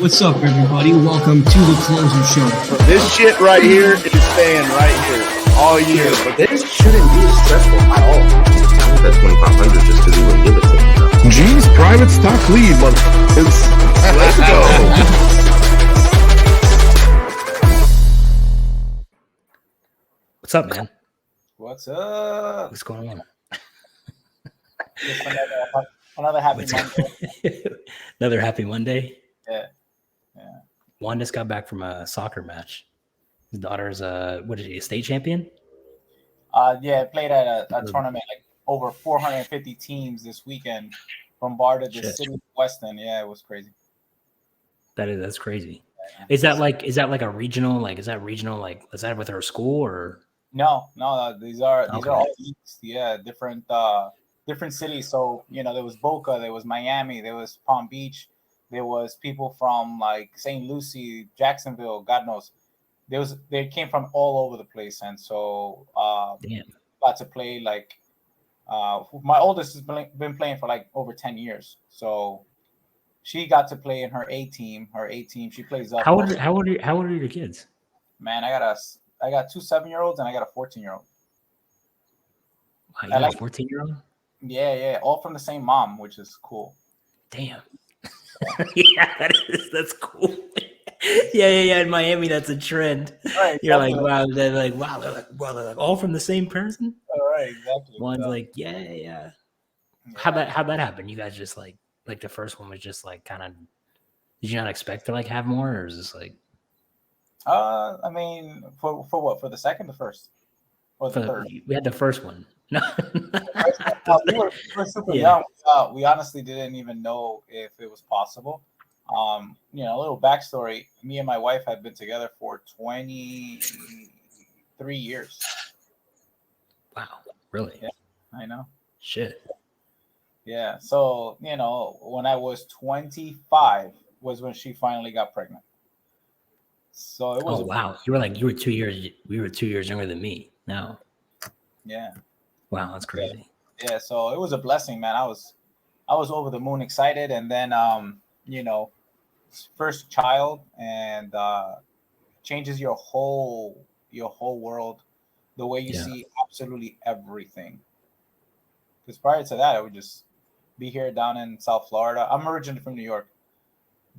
What's up, everybody? Welcome to the Closer Show. This shit right here is staying right here all year. But this shouldn't be stressful at all. I want that 2,500 just because he wouldn't give it to me. G's private stock lead, motherfuckers. Let's go. What's up, man? What's up? What's going on? Another happy Monday. Another happy Monday. Yeah. Juan just got back from a soccer match. His daughter's a state champion? Played at a tournament, like over 450 teams this weekend, bombarded the city of Weston. Yeah, it was crazy. That's crazy. Yeah. Is that like a regional? Is that with her school or? No. These are all leagues. Yeah, different cities. So there was Boca, there was Miami, there was Palm Beach, there was people from like St. Lucie, Jacksonville, God knows. They came from all over the place, and so got to play my oldest has been playing for like over 10 years. So she got to play in her A team. She plays up. How old are your kids? Man, I got 2 7-year-olds and I got a 14-year-old. Wow, you got a 14-year-old? Yeah, all from the same mom, which is cool. Damn. Yeah, that's cool. Yeah. In Miami, that's a trend. Right, you're like, wow. They're like, all from the same person. All right, exactly. One's like, yeah. How'd that happen? You guys just like the first one was just like kind of. Did you not expect to like have more, or is this like? I mean, for what? For the second, the first, or the third? We had the first one. No, we were super young. We honestly didn't even know if it was possible. A little backstory. Me and my wife had been together for 23 years. Wow, really? Yeah, I know. Shit. Yeah. So, when I was 25 was when she finally got pregnant. So it was. Oh, wow. You were 2 years. We were 2 years younger than me. No. Yeah. Wow, that's crazy. Yeah. So it was a blessing, man. I was over the moon excited, and then first child, and changes your whole world, the way you see absolutely everything. Because prior to that, I would just be here down in South Florida. I'm originally from New York,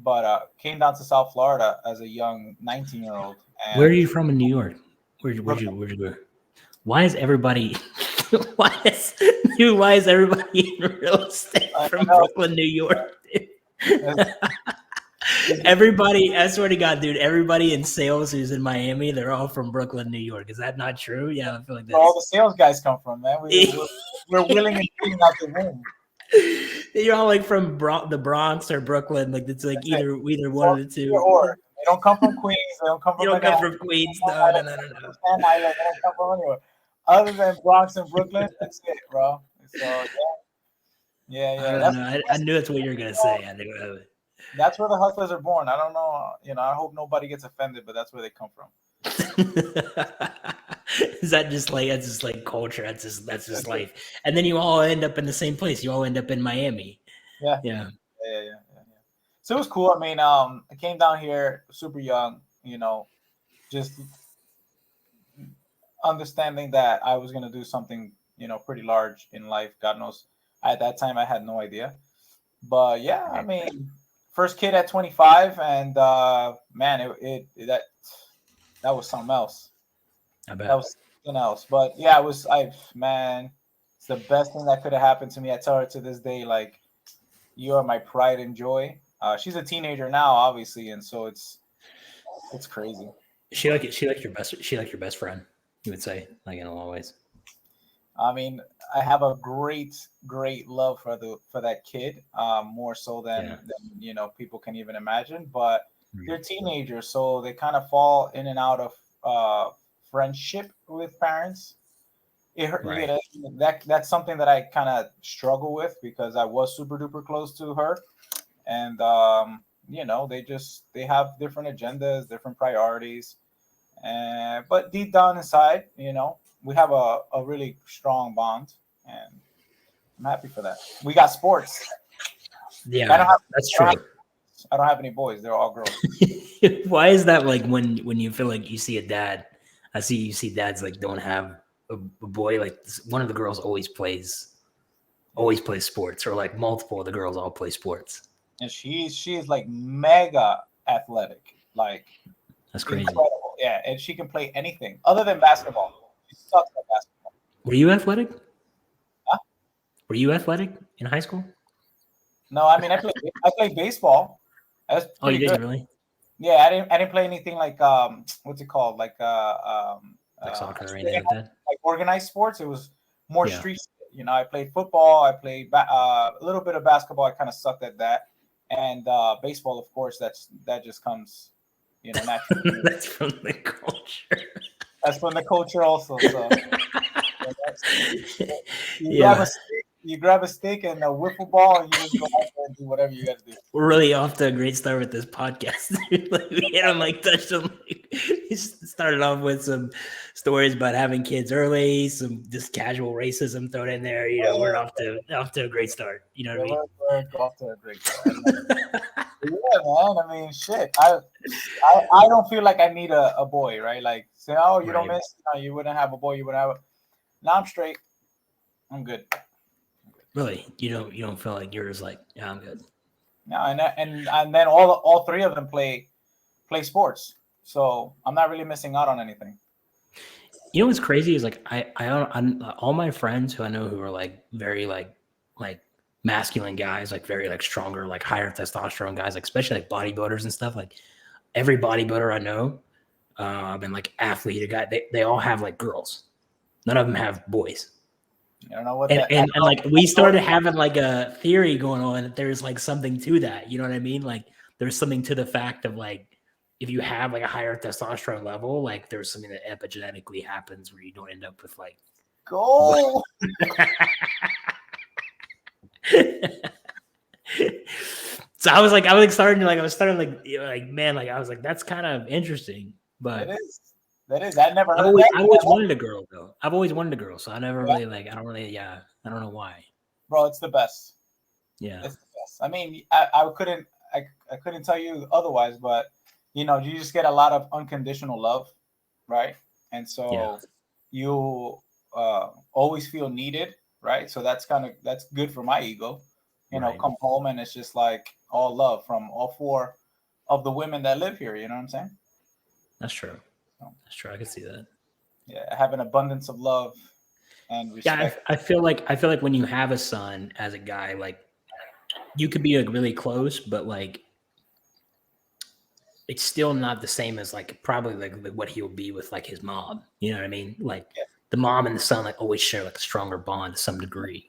but came down to South Florida as a young 19-year-old. Where are you from in New York? Where'd you go? Why is everybody why is everybody in real estate from Brooklyn, New York? Everybody, I swear to God, dude, everybody in sales who's in Miami, they're all from Brooklyn, New York. Is that not true? Yeah, I feel like that's where all the sales guys come from, man. We're willing and getting out the room. You're all like from the Bronx or Brooklyn. Like it's like either one of the two. Or they don't come from Queens. They don't come from. You don't come from Queens. No. They don't come from anywhere other than Bronx and Brooklyn. That's it, bro. So yeah. I knew that's what you were gonna say. I knew it. That's where the hustlers are born. I don't know. I hope nobody gets offended, but that's where they come from. Is that just like culture? That's just life. And then you all end up in the same place. You all end up in Miami. Yeah. So it was cool. I mean, I came down here super young, just understanding that I was going to do something, pretty large in life. God knows. At that time, I had no idea. But yeah, I mean, first kid at 25, and man, that was something else. I bet. That was something else. But yeah, it's the best thing that could have happened to me. I tell her to this day, like, you are my pride and joy. She's a teenager now, obviously, and so it's crazy. She like your best friend, you would say, like in a lot of ways. I mean, I have a great love for that kid, more so than people can even imagine. But they're teenagers, so they kind of fall in and out of friendship with parents. That's something that I kind of struggle with because I was super duper close to her, and they have different agendas, different priorities, but deep down inside, we have a really strong bond, and I'm happy for that. We got sports. Yeah, that's true. I don't have any boys. They're all girls. Why is that? Like when you feel like you see a dad, you see dads like don't have a boy. Like one of the girls always plays sports, or like multiple of the girls all play sports. And she is like mega athletic. Like that's crazy. Incredible. Yeah, and she can play anything other than basketball. She sucks at basketball. Were you athletic? Huh? Were you athletic in high school? No, I mean I played baseball. Oh, you did good. Really? Yeah, I didn't play anything like what's it called, like soccer or anything like that. Like organized sports. It was more street. You know, I played football. I played a little bit of basketball. I kind of sucked at that, and baseball, of course. That just comes, you know, naturally. That's from the culture. That's from the culture also. So you grab a stick and a wiffle ball, and you just go out there and do whatever you got to do. We're really off to a great start with this podcast. Like we hit on touched on we started off with some stories about having kids early, some just casual racism thrown in there. You know, we're off to a great start. You know what I mean? We're off to a great start. Yeah, man. I mean, shit. I don't feel like I need a boy, right? Like, say, oh, you don't miss. No, you wouldn't have a boy. You wouldn't have. Now I'm straight. I'm good. Really, you don't feel like you're just like, yeah, I'm good. No, and then all three of them play sports, so I'm not really missing out on anything. You know what's crazy is like I'm all my friends who I know who are like very like masculine guys, like very like stronger, like higher testosterone guys, like especially like bodybuilders and stuff. Like every bodybuilder I know, and like athlete, a guy, they all have like girls. None of them have boys. I don't know what and like we started having like a theory going on that there's like something to that. You know what I mean? Like there's something to the fact of like if you have like a higher testosterone level, like there's something that epigenetically happens where you don't end up with like go. So I was starting like man, like I was like that's kind of interesting, but it is. That is. I never. I always wanted a girl though. I've always wanted a girl, so I never really like. I don't know why. Bro, it's the best. Yeah, it's the best. I mean, I couldn't tell you otherwise, but you know, you just get a lot of unconditional love, right? And so you always feel needed, right? So that's good for my ego. You know, come home and it's just like all love from all four of the women that live here. You know what I'm saying? That's true. That's true. I can see that. Yeah, I have an abundance of love and respect. Yeah, I feel like when you have a son as a guy, like you could be like really close, but like it's still not the same as like probably like what he'll be with like his mom. You know what I mean? Like the mom and the son like always share like a stronger bond to some degree.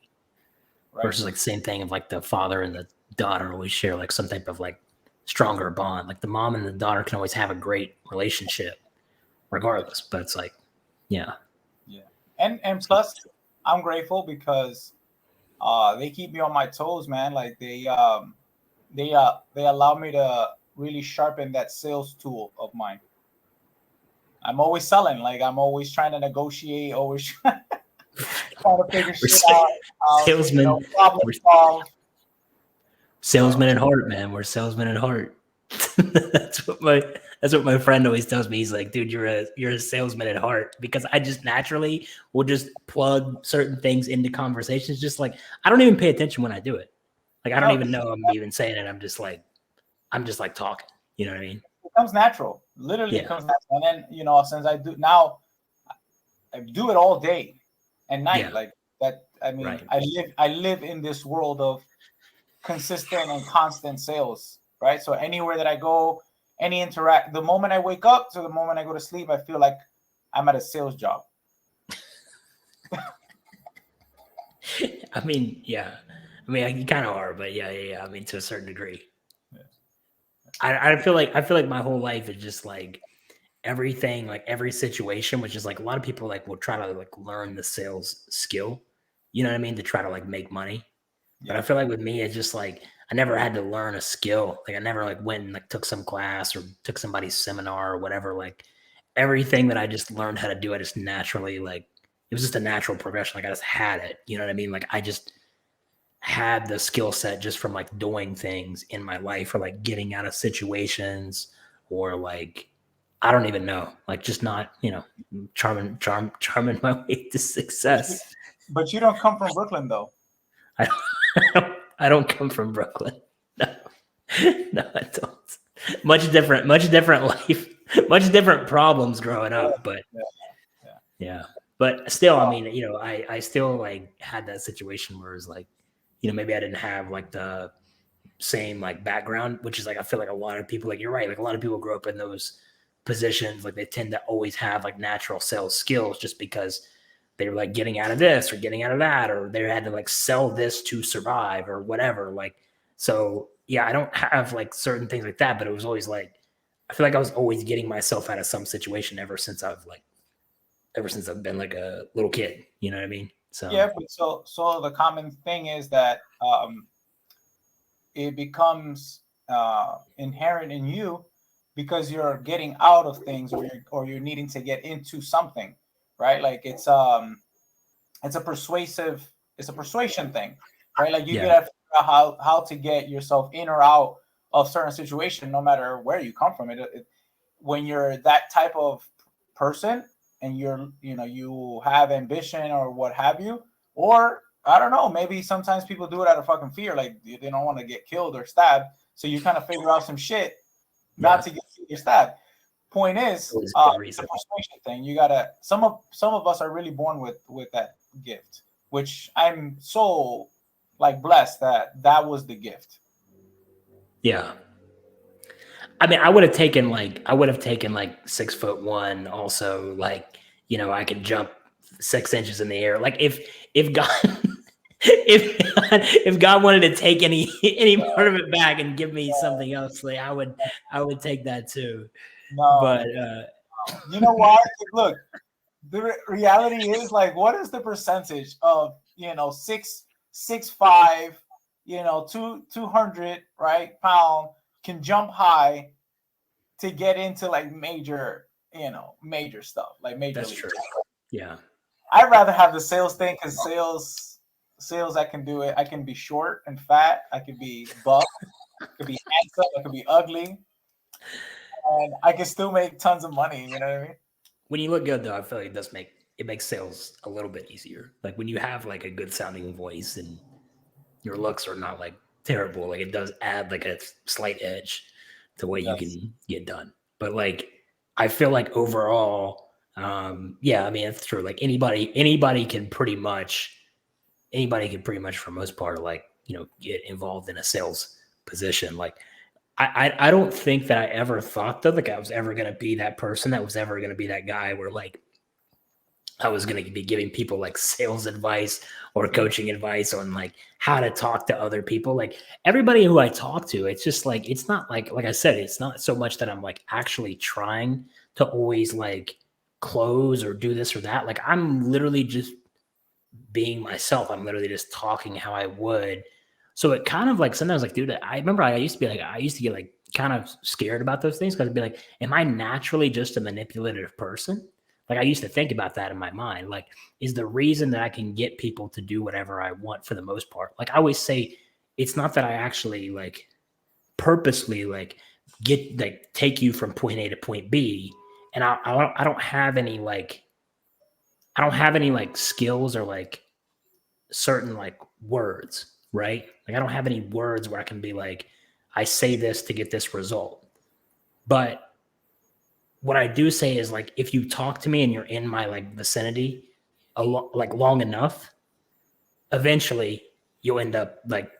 Right. Versus like the same thing of like the father and the daughter always share like some type of like stronger bond. Like the mom and the daughter can always have a great relationship regardless, but it's like, yeah. And plus I'm grateful because they keep me on my toes, man. Like they allow me to really sharpen that sales tool of mine. I'm always selling, like I'm always trying to negotiate, always trying to figure shit out. Salesman, you know, problem solve. Salesman at heart, man. We're salesmen at heart. That's what my friend always tells me. He's like, dude, you're a salesman at heart, because I just naturally will just plug certain things into conversations. Just like, I don't even pay attention when I do it. Like, I don't even know I'm even saying it. I'm just like talking, you know what I mean? It comes natural. Literally it comes natural. And then, you know, since I do it all day and night, like that. I mean, I live in this world of consistent and constant sales, right? So anywhere that I go, the moment I wake up to the moment I go to sleep, I feel like I'm at a sales job. I mean, yeah. I mean, you kind of are, but yeah. I mean, to a certain degree. Yeah. I feel like my whole life is just like everything, like every situation, which is like a lot of people like will try to like learn the sales skill, you know what I mean, to try to like make money. But I feel like with me, it's just like I never had to learn a skill. Like I never like went and like took some class or took somebody's seminar or whatever. Like everything that I just learned how to do, I just naturally like, it was just a natural progression. Like I just had it, you know what I mean? Like I had the skill set just from like doing things in my life or like getting out of situations or like, I don't even know, like just not, charming my way to success. But you don't come from Brooklyn though. I don't come from Brooklyn. No, no, I don't. Much different life, much different problems growing up, but yeah. But still, I mean, I still like had that situation where it's like, maybe I didn't have like the same like background, which is like, I feel like a lot of people, like you're right, like a lot of people grow up in those positions, like they tend to always have like natural sales skills just because they were like getting out of this or getting out of that, or they had to like sell this to survive or whatever. Like, so yeah, I don't have like certain things like that, but it was always like, I feel like I was always getting myself out of some situation ever since I've been like a little kid, you know what I mean? So yeah, but so the common thing is that it becomes inherent in you because you're getting out of things or you're needing to get into something, right? Like it's a persuasion thing, right? Like you gotta figure out how to get yourself in or out of certain situation, no matter where you come from. When you're that type of person and you have ambition or what have you, or I don't know, maybe sometimes people do it out of fucking fear, like they don't want to get killed or stabbed, so you kind of figure out some shit not to get stabbed. Point is, the persuasion thing. You gotta. Some of us are really born with that gift, which I'm so like blessed that was the gift. Yeah. I mean, I would have taken like 6'1", also like, I could jump 6 inches in the air. Like if God if God wanted to take any part of it back and give me something else, like I would take that too. No, but you know why? Look, the reality is like, what is the percentage of 6'5", 200 right pound can jump high to get into like major stuff, like major that's league. true. Yeah. I'd rather have the sales thing because sales, I can do it. I can be short and fat. I could be buff. I could be handsome. I could be ugly. And I can still make tons of money. You know what I mean? When you look good, though, I feel like it makes sales a little bit easier. Like when you have like a good sounding voice and your looks are not like terrible, like it does add like a slight edge to what you can get done. But like, I feel like overall, yeah, I mean, it's true. Like anybody can pretty much for most part, like, get involved in a sales position. Like I don't think that I ever thought that like I was ever going to be that person that was ever going to be that guy where like I was going to be giving people like sales advice or coaching advice on like how to talk to other people. Like everybody who I talk to, it's just like, it's not like I said, it's not so much that I'm like actually trying to always like close or do this or that. Like I'm literally just being myself. I'm literally just talking how I would. So it kind of like sometimes like, dude, I remember I used to get like kind of scared about those things because I'd be like, am I naturally just a manipulative person? Like I used to think about that in my mind. Like, is the reason that I can get people to do whatever I want for the most part? Like I always say, it's not that I actually like purposely like take you from point A to point B, and I don't have any like skills or like certain like words, right? Like I don't have any words where I can be like, I say this to get this result. But what I do say is like, if you talk to me and you're in my like vicinity like long enough, eventually you'll end up like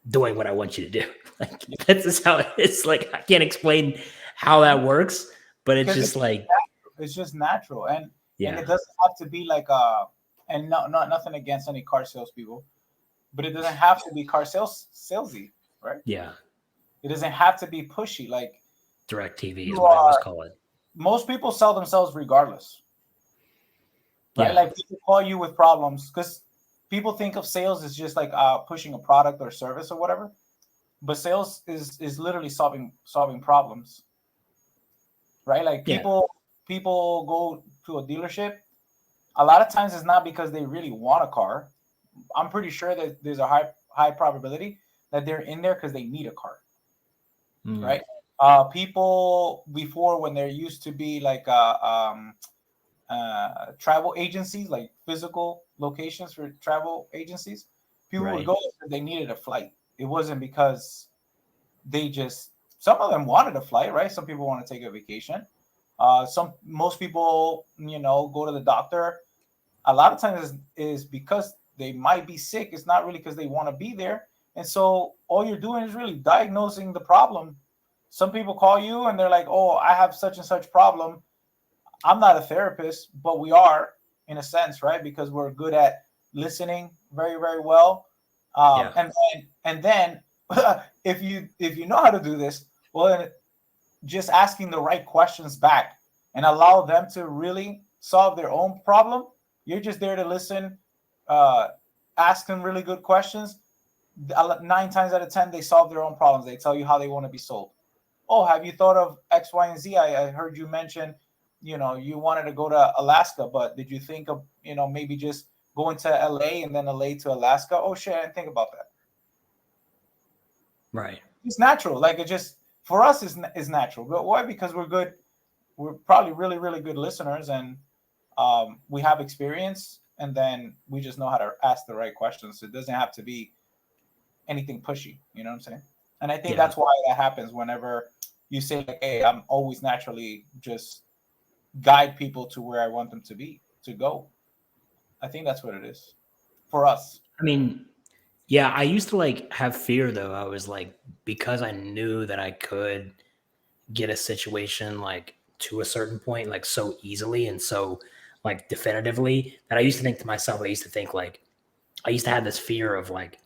doing what I want you to do. Like that's just how it is. Like I can't explain how that works, but it's just like it's just natural, and yeah, it doesn't have to be like and not nothing against any car salespeople, but it doesn't have to be car salesy, right? Yeah, it doesn't have to be pushy. Like direct TV is what I always call it. Most people sell themselves regardless, right? Yeah. Like people call you with problems because people think of sales as just like pushing a product or service or whatever, but sales is literally solving problems, right? Like people go to a dealership. A lot of times it's not because they really want a car. I'm pretty sure that there's a high probability that they're in there because they need a card, right? People before, when there used to be like travel agencies, like physical locations for travel agencies, people would go because they needed a flight. It wasn't because some of them wanted a flight, right? Some people want to take a vacation. Most people, go to the doctor. A lot of times is because they might be sick. It's not really because they want to be there. And so all you're doing is really diagnosing the problem. Some people call you and they're like, oh, I have such and such problem. I'm not a therapist, but we are in a sense, right? Because we're good at listening very, very well. And then if you know how to do this, well, then just asking the right questions back and allow them to really solve their own problem. You're just there to listen, ask them really good questions. 9 times out of 10, they solve their own problems. They tell you how they want to be sold. Oh, have you thought of X, Y, and Z? I heard you mention, you wanted to go to Alaska, but did you think of, maybe just going to LA and then LA to Alaska? Oh shit, I didn't think about that. Right. It's natural. Like, it just, for us is natural. But why? Because we're good. We're probably really, really good listeners, and we have experience, and then we just know how to ask the right questions. So it doesn't have to be anything pushy. You know what I'm saying? And I think that's why that happens whenever you say, like, hey, I'm always naturally just guide people to where I want them to go. I think that's what it is for us. I mean, yeah, I used to like have fear though. I was like, because I knew that I could get a situation like to a certain point, like so easily and so like definitively, that I used to think to myself, I used to have this fear of like,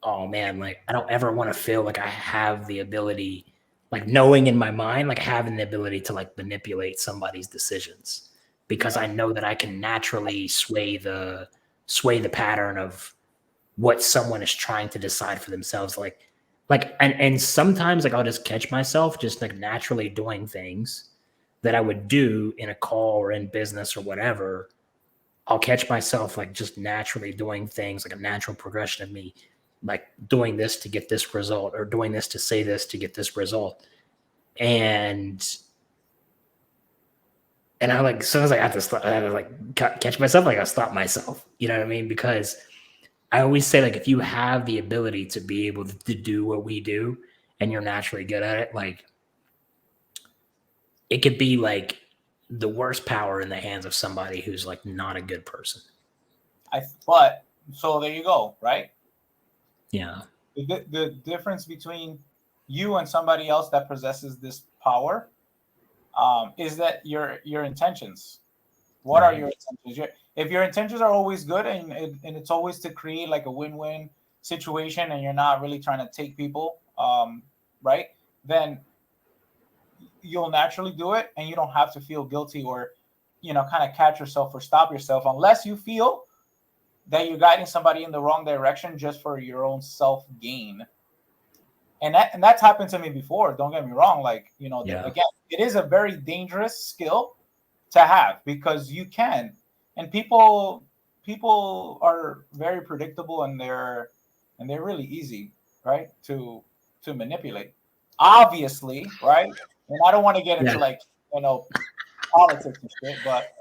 oh man, like I don't ever want to feel like I have the ability, like knowing in my mind, like having the ability to like manipulate somebody's decisions, because I know that I can naturally sway the pattern of what someone is trying to decide for themselves. And sometimes like I'll just catch myself just like naturally doing things that I would do in a call or in business or whatever. I'll catch myself like just naturally doing things, like a natural progression of me, like doing this to get this result or doing this to say this to get this result. And I like, as soon as I have to stop, I have to like catch myself, like I'll stop myself, you know what I mean? Because I always say, like, if you have the ability to be able to do what we do and you're naturally good at it, like it could be like the worst power in the hands of somebody who's like not a good person. But so there you go, right? Yeah. The difference between you and somebody else that possesses this power is that your intentions. What are your intentions? If your intentions are always good and it's always to create like a win-win situation, and you're not really trying to take people, right? Then you'll naturally do it, and you don't have to feel guilty or, kind of catch yourself or stop yourself, unless you feel that you're guiding somebody in the wrong direction just for your own self gain. And that's happened to me before. Don't get me wrong. Like, again, it is a very dangerous skill to have, because you can, and people are very predictable, and they're really easy, right, to manipulate, obviously, right? And I don't want to get into like, politics and shit, but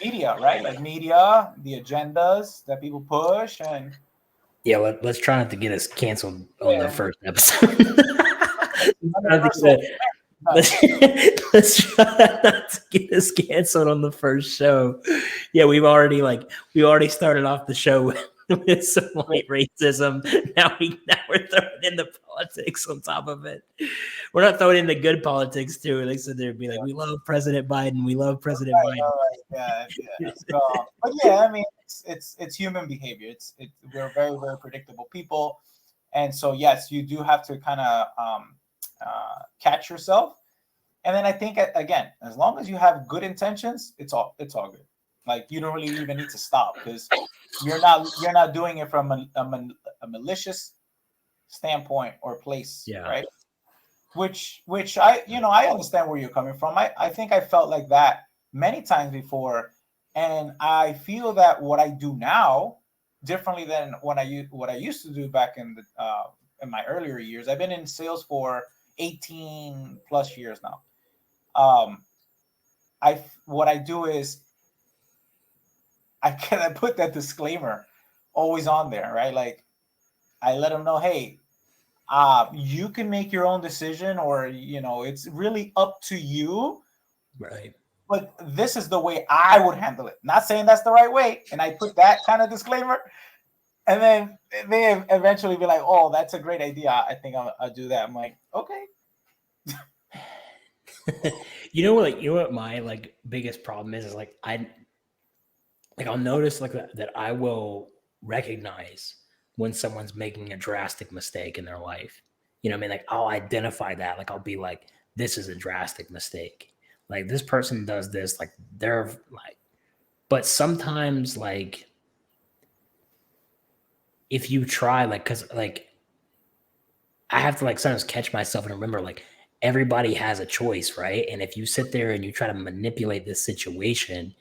media, right? Like media, the agendas that people push, and let's try not to get us canceled on the first episode. Let's try not to get us canceled on the first show. Yeah, we already started off the show with some white racism. Now we're throwing in the politics on top of it. We're not throwing in the good politics too. Like, so there'd be like, we love President Biden. We love President Biden. Yeah. So, but yeah, I mean, it's human behavior. We're very, very predictable people, and so yes, you do have to kind of catch yourself. And then I think, again, as long as you have good intentions, it's all good. Like, you don't really even need to stop, because you're not doing it from a malicious standpoint or place, right? Which I understand where you're coming from. I think I felt like that many times before, And I feel that what I do now differently than what I used to do back in my earlier years. I've been in sales for 18 plus years now. What I do is I put that disclaimer always on there, right? Like I let them know, hey, you can make your own decision, or it's really up to you. Right. But this is the way I would handle it. Not saying that's the right way. And I put that kind of disclaimer. And then they eventually be like, oh, that's a great idea. I think I'll do that. I'm like, okay. You know what my like biggest problem is like I'll notice like that I will recognize when someone's making a drastic mistake in their life. You know what I mean? Like I'll identify that. Like I'll be like, this is a drastic mistake. Like this person does this, like they're like, but sometimes like if you try, like, cause like I have to like sometimes catch myself and remember like everybody has a choice, right? And if you sit there and you try to manipulate this situation,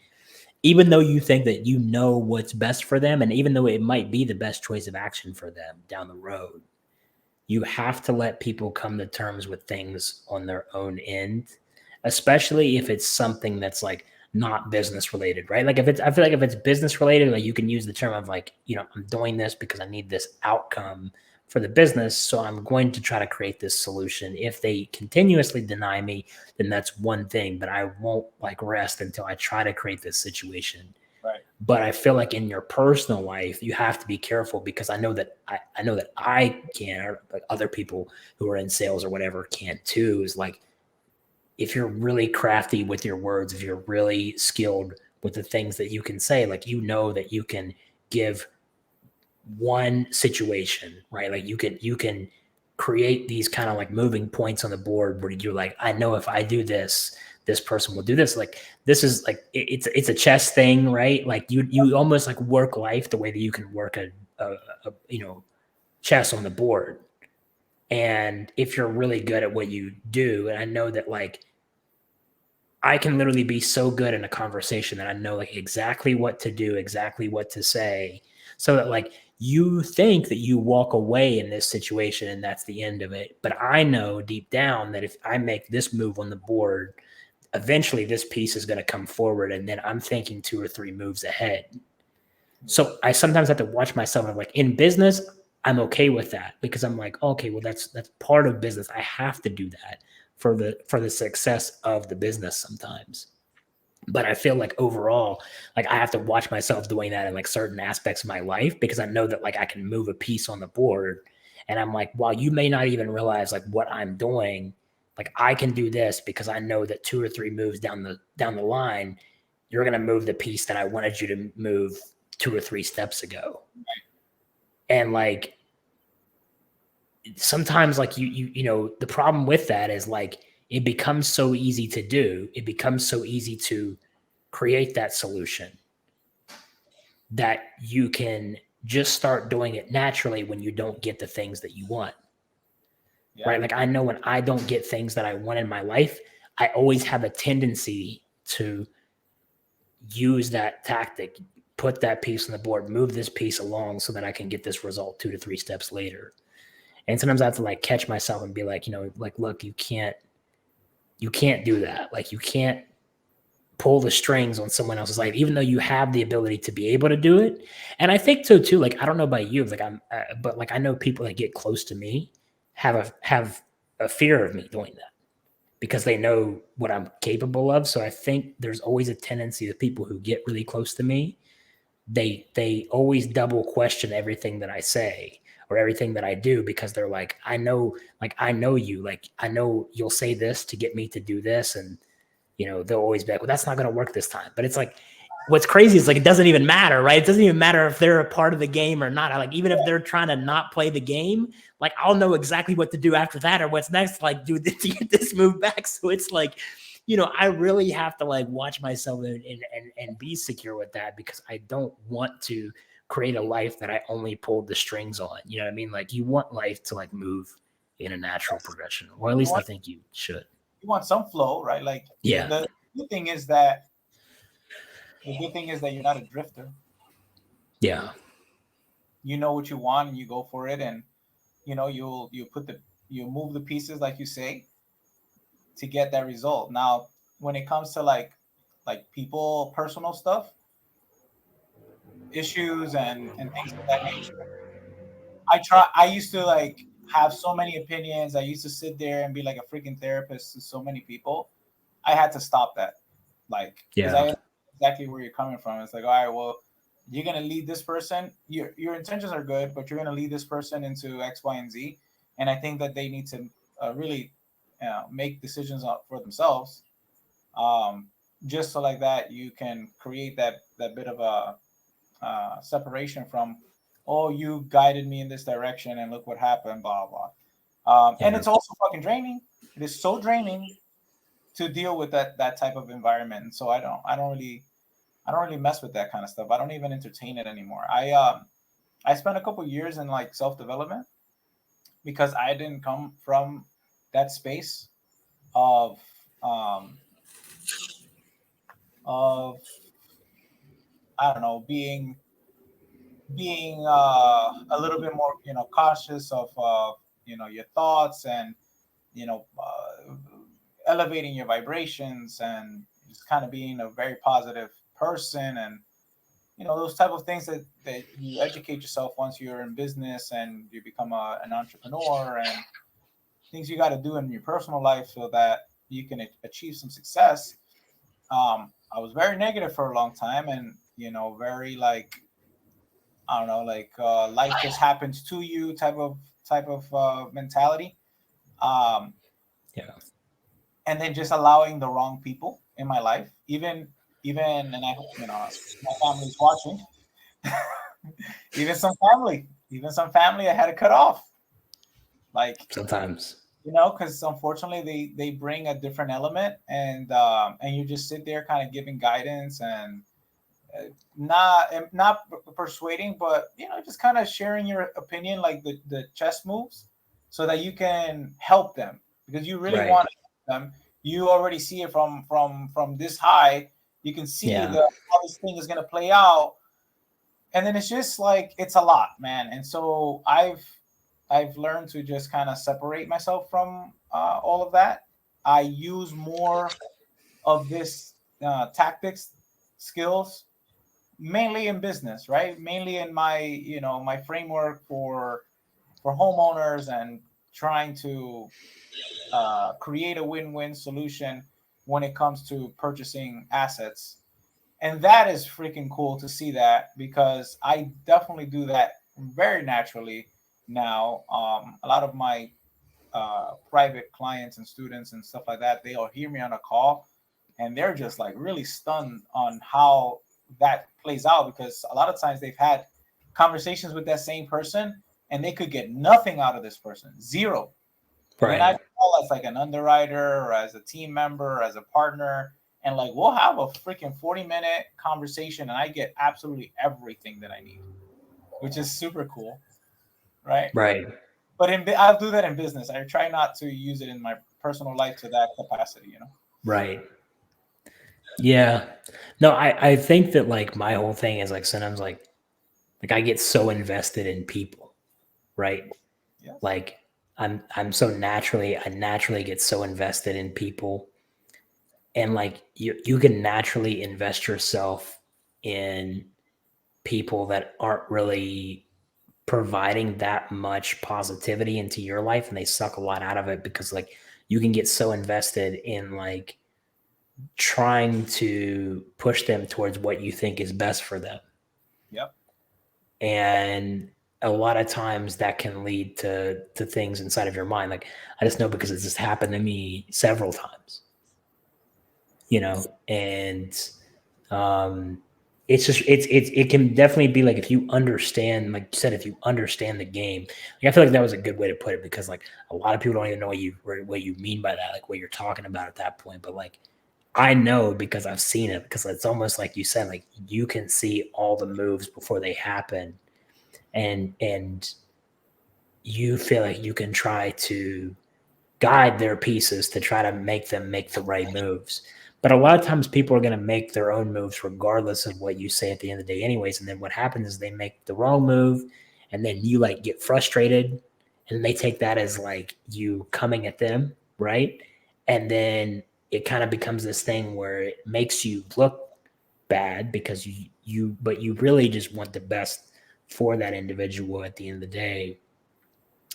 even though you think that you know what's best for them, and even though it might be the best choice of action for them down the road, you have to let people come to terms with things on their own end, especially if it's something that's like not business related, right? Like I feel like if it's business related, like you can use the term of like, I'm doing this because I need this outcome for the business. So I'm going to try to create this solution. If they continuously deny me, then that's one thing, but I won't like rest until I try to create this situation. Right. But I feel like in your personal life, you have to be careful because I know that I can, or like other people who are in sales or whatever can too, is like, if you're really crafty with your words, if you're really skilled with the things that you can say, like, that you can give one situation, right? Like you can create these kind of like moving points on the board where you're like, I know if I do this, this person will do this. Like this is like it's a chess thing, right? Like you almost like work life the way that you can work a chess on the board. And if you're really good at what you do, and I know that like I can literally be so good in a conversation that I know like exactly what to do, exactly what to say, so that like you think that you walk away in this situation and that's the end of it. But I know deep down that if I make this move on the board, eventually this piece is going to come forward, and then I'm thinking 2 or 3 moves ahead. So I sometimes have to watch myself. And I'm like, in business, I'm okay with that because I'm like, okay, well, that's part of business. I have to do that for the success of the business sometimes. But I feel like overall, like I have to watch myself doing that in like certain aspects of my life because I know that like I can move a piece on the board, and I'm like, while you may not even realize like what I'm doing, like I can do this because I know that 2 or 3 moves down the line, you're going to move the piece that I wanted you to move 2 or 3 steps ago. And like sometimes like the problem with that is like it becomes so easy to do. It becomes so easy to create that solution that you can just start doing it naturally when you don't get the things that you want. Yeah. Right? Like I know when I don't get things that I want in my life, I always have a tendency to use that tactic, put that piece on the board, move this piece along so that I can get this result 2 to 3 steps later. And sometimes I have to like catch myself and be like, like, look, you can't do that. Like you can't pull the strings on someone else's life, even though you have the ability to be able to do it. And I think so too. Like, I don't know about you, like but like, I know people that get close to me have a fear of me doing that because they know what I'm capable of. So I think there's always a tendency that people who get really close to me, they always double question everything that I say or everything that I do because they're like, I know you, like, I know you'll say this to get me to do this. And, they'll always be like, well, that's not going to work this time. But it's like, what's crazy is like, it doesn't even matter, right? It doesn't even matter if they're a part of the game or not. Like, even if they're trying to not play the game, like, I'll know exactly what to do after that or what's next, like, do to get this move back. So it's like, I really have to like watch myself and be secure with that because I don't want to create a life that I only pulled the strings on. You know what I mean? Like you want life to like move in a natural progression, or at least I think you should. You want some flow, right? Like yeah. The thing is that the good thing is that you're not a drifter. Yeah. You know what you want and you go for it, and you'll move the pieces like you say to get that result. Now, when it comes to like people personal stuff, issues and things of that nature, I used to like have so many opinions. I used to sit there and be like a freaking therapist to so many people. I had to stop that. Like, because I exactly where you're coming from. It's like, all right, well, you're gonna lead this person. Your intentions are good, but you're gonna lead this person into X, Y, and Z. And I think that they need to really make decisions for themselves. Just so like that, you can create that bit of a separation from, oh, you guided me in this direction, and look what happened, blah blah. And it's also fucking draining. It is so draining to deal with that type of environment. And so I don't really mess with that kind of stuff. I don't even entertain it anymore. I spent a couple years in like self-development because I didn't come from that space of I don't know, being a little bit more cautious of your thoughts, and elevating your vibrations, and just kind of being a very positive person, and those type of things that you educate yourself once you're in business and you become an entrepreneur, and things you got to do in your personal life so that you can achieve some success. I was very negative for a long time, and very like, I don't know, like life just happens to you type of mentality. Yeah. And then just allowing the wrong people in my life, even, and I hope my family's watching. even some family I had to cut off. Like Sometimes. Because unfortunately they bring a different element, and you just sit there kind of giving guidance, and not persuading, but just kind of sharing your opinion, like the chess moves, so that you can help them, because you really want to help them. You already see it from this high. You can see how this thing is going to play out, and then it's just like, it's a lot, man. And so I've learned to just kind of separate myself from all of that. I use more of this tactics, skills, mainly in business, right? Mainly in my my framework for homeowners, and trying to create a win-win solution when it comes to purchasing assets. And that is freaking cool to see that, because I definitely do that very naturally now. A lot of my private clients and students and stuff like that, they'll hear me on a call, and they're just like really stunned on how that plays out, because a lot of times they've had conversations with that same person, and they could get nothing out of this person, zero. Right. And I call as like an underwriter, or as a team member, or as a partner, and like we'll have a freaking 40-minute conversation, and I get absolutely everything that I need, which is super cool, right? Right. But I'll do that in business. I try not to use it in my personal life to that capacity, Right. Yeah. No, I think that like my whole thing is like, sometimes like I get so invested in people, right? Yeah. Like I'm so I naturally get so invested in people, and like you can naturally invest yourself in people that aren't really providing that much positivity into your life, and they suck a lot out of it, because like you can get so invested in like trying to push them towards what you think is best for them. Yep. And a lot of times that can lead to things inside of your mind. Like, I just know, because it's just happened to me several times, and it's just, it can definitely be like, if you understand, like you said, if you understand the game, like I feel like that was a good way to put it, because like a lot of people don't even know what you mean by that, like what you're talking about at that point. But like, I know, because I've seen it, because it's almost like you said, like you can see all the moves before they happen, and you feel like you can try to guide their pieces to try to make them make the right moves. But a lot of times people are going to make their own moves regardless of what you say at the end of the day anyways. And then what happens is they make the wrong move and then you like get frustrated and they take that as like you coming at them, right? And then it kind of becomes this thing where it makes you look bad because but you really just want the best for that individual at the end of the day.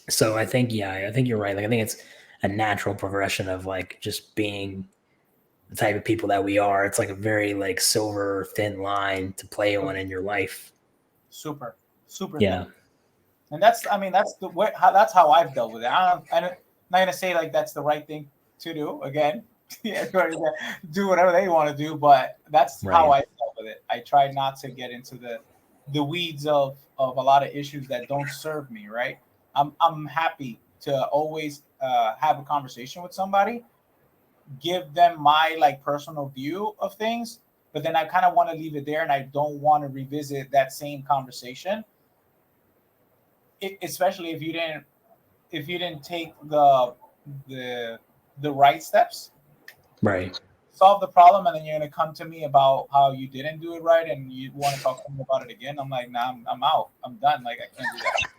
So I think you're right. Like I think it's a natural progression of like just being the type of people that we are. It's like a very like silver thin line to play on in your life. Super Yeah. thin. And that's the way that's how I've dealt with it. I'm not gonna say like that's the right thing to do. Again, do whatever they want to do, but that's how I dealt with it. I try not to get into the weeds of a lot of issues that don't serve me. Right. I'm happy to always have a conversation with somebody, give them my like personal view of things, but then I kind of want to leave it there, and I don't want to revisit that same conversation. Especially if you didn't take the right steps, Right. solve the problem, and then you're gonna come to me about how you didn't do it right, and you want to talk to me about it again. I'm like, nah, I'm out. I'm done. Like I can't do that.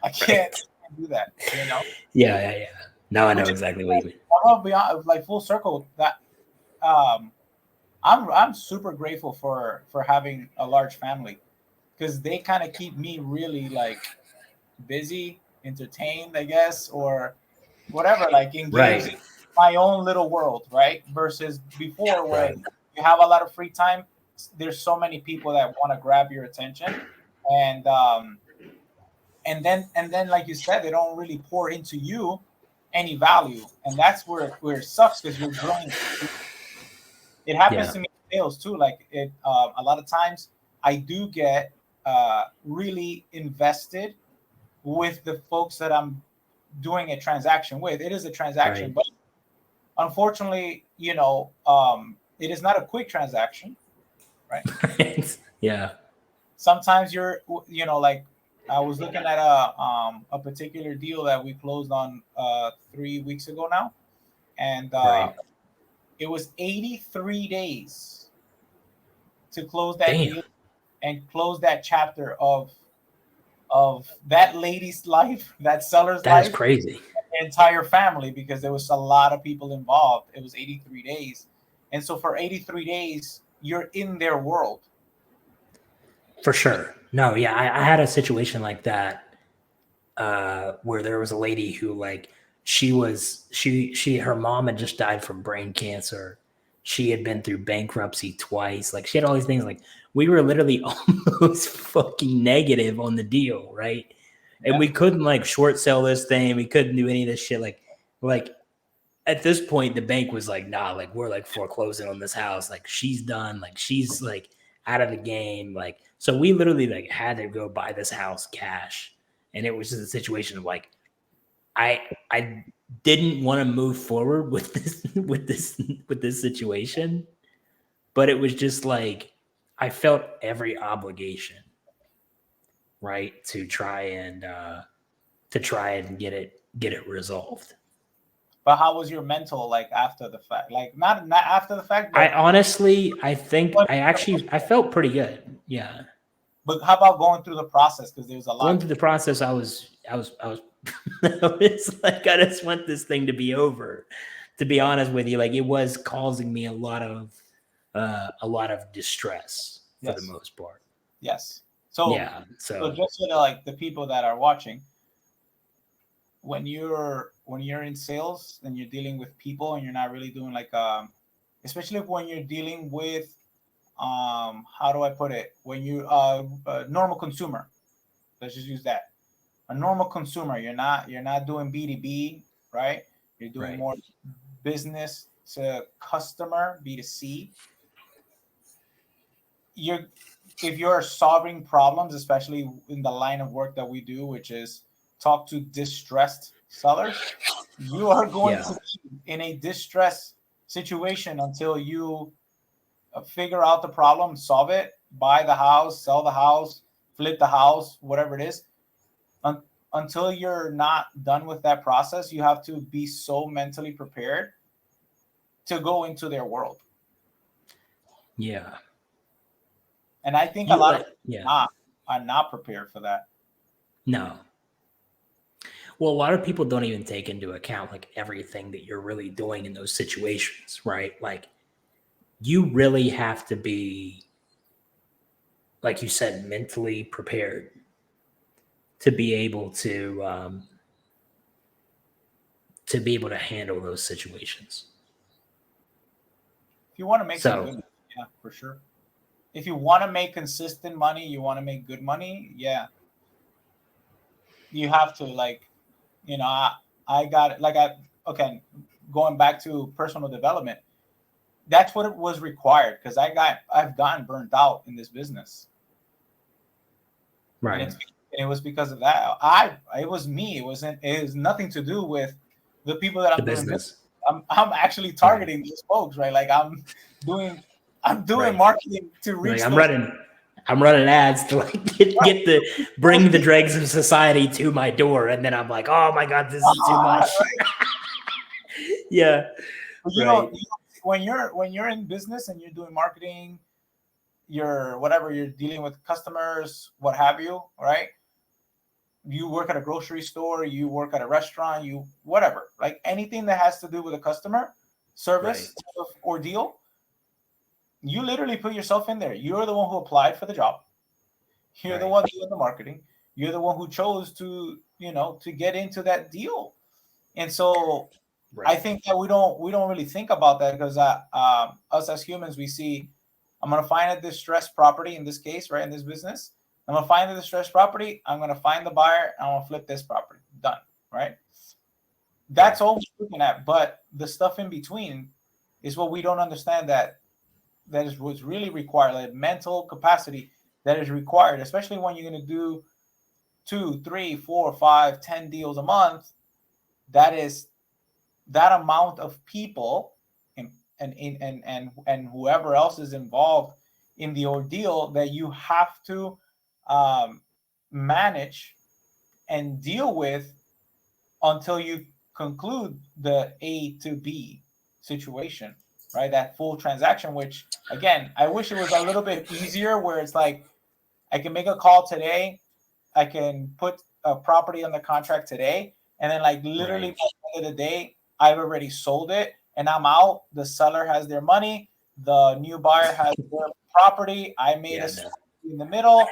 I can't do that. You know? Yeah. Now I know exactly what you mean. I'll be honest, like full circle. That I'm super grateful for having a large family, because they kind of keep me really like busy, entertained, I guess, or whatever, like engaged in my own little world, right? Versus before where you have a lot of free time, there's so many people that want to grab your attention, and then like you said, they don't really pour into you any value, and that's where it sucks, because you're growing. It happens to me in sales too. Like it, a lot of times I do get really invested with the folks that I'm doing a transaction with. It is a transaction, but unfortunately, it is not a quick transaction, right? Yeah. Sometimes like I was looking at a particular deal that we closed on 3 weeks ago now, and it was 83 days to close that deal and close that chapter of that lady's life, that seller's life. That's crazy. The entire family, because there was a lot of people involved. It was 83 days. And so for 83 days, you're in their world. For sure. No, yeah, I had a situation like that where there was a lady who like her mom had just died from brain cancer. She had been through bankruptcy twice. Like she had all these things. Like we were literally almost fucking negative on the deal, right? And we couldn't like short sell this thing. We couldn't do any of this shit. Like at this point, the bank was like, nah, like we're like foreclosing on this house. Like she's done. Like she's like out of the game. Like, so we literally like had to go buy this house cash. And it was just a situation of like, I didn't want to move forward with this situation, but it was just like, I felt every obligation, right, to try and get it resolved. But how was your mental like after the fact? Like not after the fact. I think I felt pretty good. Yeah. But how about going through the process? Because there's a lot. Going through the process, I was it's like I just want this thing to be over. To be honest with you, like it was causing me a lot of distress for the most part. Yes. So yeah. So just so like the people that are watching, when you're in sales and you're dealing with people and you're not really doing like especially when you're dealing with how do I put it, when you a normal consumer, let's just use that, a normal consumer, you're not doing B2B, right? You're doing more business to customer, B2C. If you're solving problems, especially in the line of work that we do, which is talk to distressed sellers, you are going to be in a distressed situation until you figure out the problem, solve it, buy the house, sell the house, flip the house, whatever it is. Until you're not done with that process, you have to be so mentally prepared to go into their world. Yeah. And I think You a lot like- of yeah. are not prepared for that. No. Well, a lot of people don't even take into account like everything that you're really doing in those situations, right? Like you really have to be, like you said, mentally prepared to be able to handle those situations. If you want to make some So good money, yeah, for sure. If you want to make consistent money, you want to make good money, yeah. You have to like, I got it. Like okay, going back to personal development, that's what it was required because I've gotten burnt out in this business. right. And it was because of that. It was me. It was nothing to do with the people that The I'm doing business. business. I'm actually targeting these folks, right? Like I'm doing Right. marketing to reach Like those. I'm running ads to like bring the dregs of society to my door, and then I'm like, oh my god, this is too much. Yeah. But Right. When you're in business and you're doing marketing, you're dealing with customers, what have you, right? You work at a grocery store, you work at a restaurant, you whatever, like anything that has to do with a customer service type of ordeal, you literally put yourself in there. You're the one who applied for the job. You're the one doing the marketing. You're the one who chose to get into that deal. And so I think that we don't really think about that because us as humans, we see, I'm going to find a distressed property in this case, right? In this business, I'm going to find the distressed property. I'm going to find the buyer. And I'm going to flip this property. Done, right? That's all we're looking at. But the stuff in between is what we don't understand that is what's really required, like mental capacity that is required, especially when you're going to do 2, 3, 4, 5, 10 deals a month. That is that amount of people and whoever else is involved in the ordeal that you have to manage and deal with until you conclude the A to B situation, right? That full transaction, which again, I wish it was a little bit easier where it's like I can make a call today, I can put a property on the contract today, and then like literally by the end of the day, I've already sold it and I'm out. The seller has their money, the new buyer has their property. I made in the middle.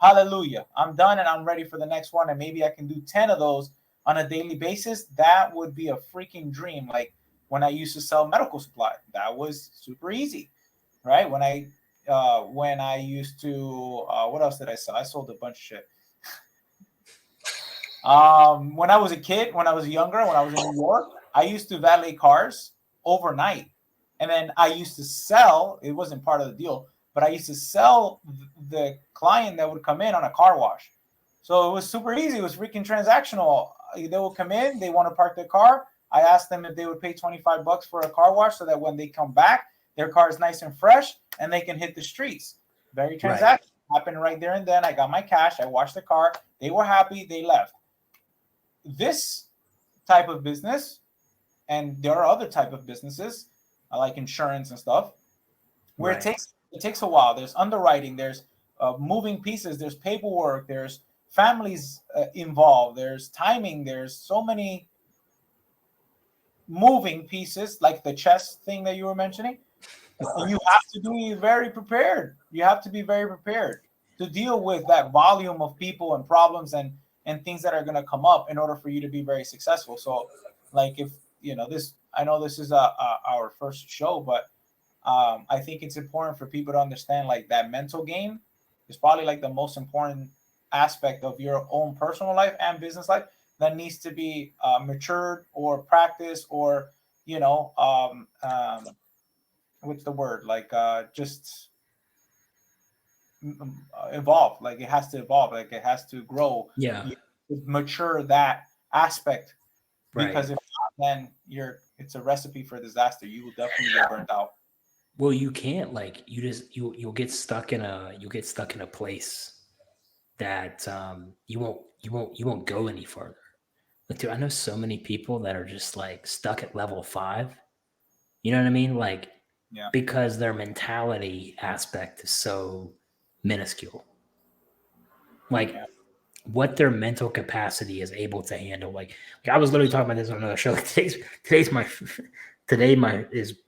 Hallelujah. I'm done and I'm ready for the next one. And maybe I can do 10 of those on a daily basis. That would be a freaking dream. Like when I used to sell medical supply, that was super easy, right? When I used to, what else did I sell? I sold a bunch of shit. When I was a kid, when I was younger, when I was in New York, I used to valet cars overnight. And then I used to sell, it wasn't part of the deal, but I used to sell the client that would come in on a car wash. So it was super easy. It was freaking transactional. They would come in, they want to park their car. I asked them if they would pay $25 for a car wash so that when they come back, their car is nice and fresh and they can hit the streets. Very transactional. Happened right there and then. I got my cash. I washed the car. They were happy. They left. This type of business, and there are other type of businesses like insurance and stuff, where it takes a while. There's underwriting. There's moving pieces. There's paperwork. There's families involved. There's timing. There's so many moving pieces, like the chess thing that you were mentioning. And you have to be very prepared. You have to be very prepared to deal with that volume of people and problems and things that are going to come up in order for you to be very successful. So, like if this, I know this is our first show, but I think it's important for people to understand like that mental game is probably like the most important aspect of your own personal life and business life that needs to be matured or practiced or what's the word, like just evolve. Like it has to evolve, like it has to grow, mature that aspect, because if not, then it's a recipe for disaster. You will definitely get burnt out. Well, you can't, like, you'll get stuck in a place that you won't go any farther. Like, dude, I know so many people that are just like stuck at level 5. You know what I mean? Like Yeah. because their mentality aspect is so minuscule. Like what their mental capacity is able to handle. Like I was literally talking about this on another show. Today is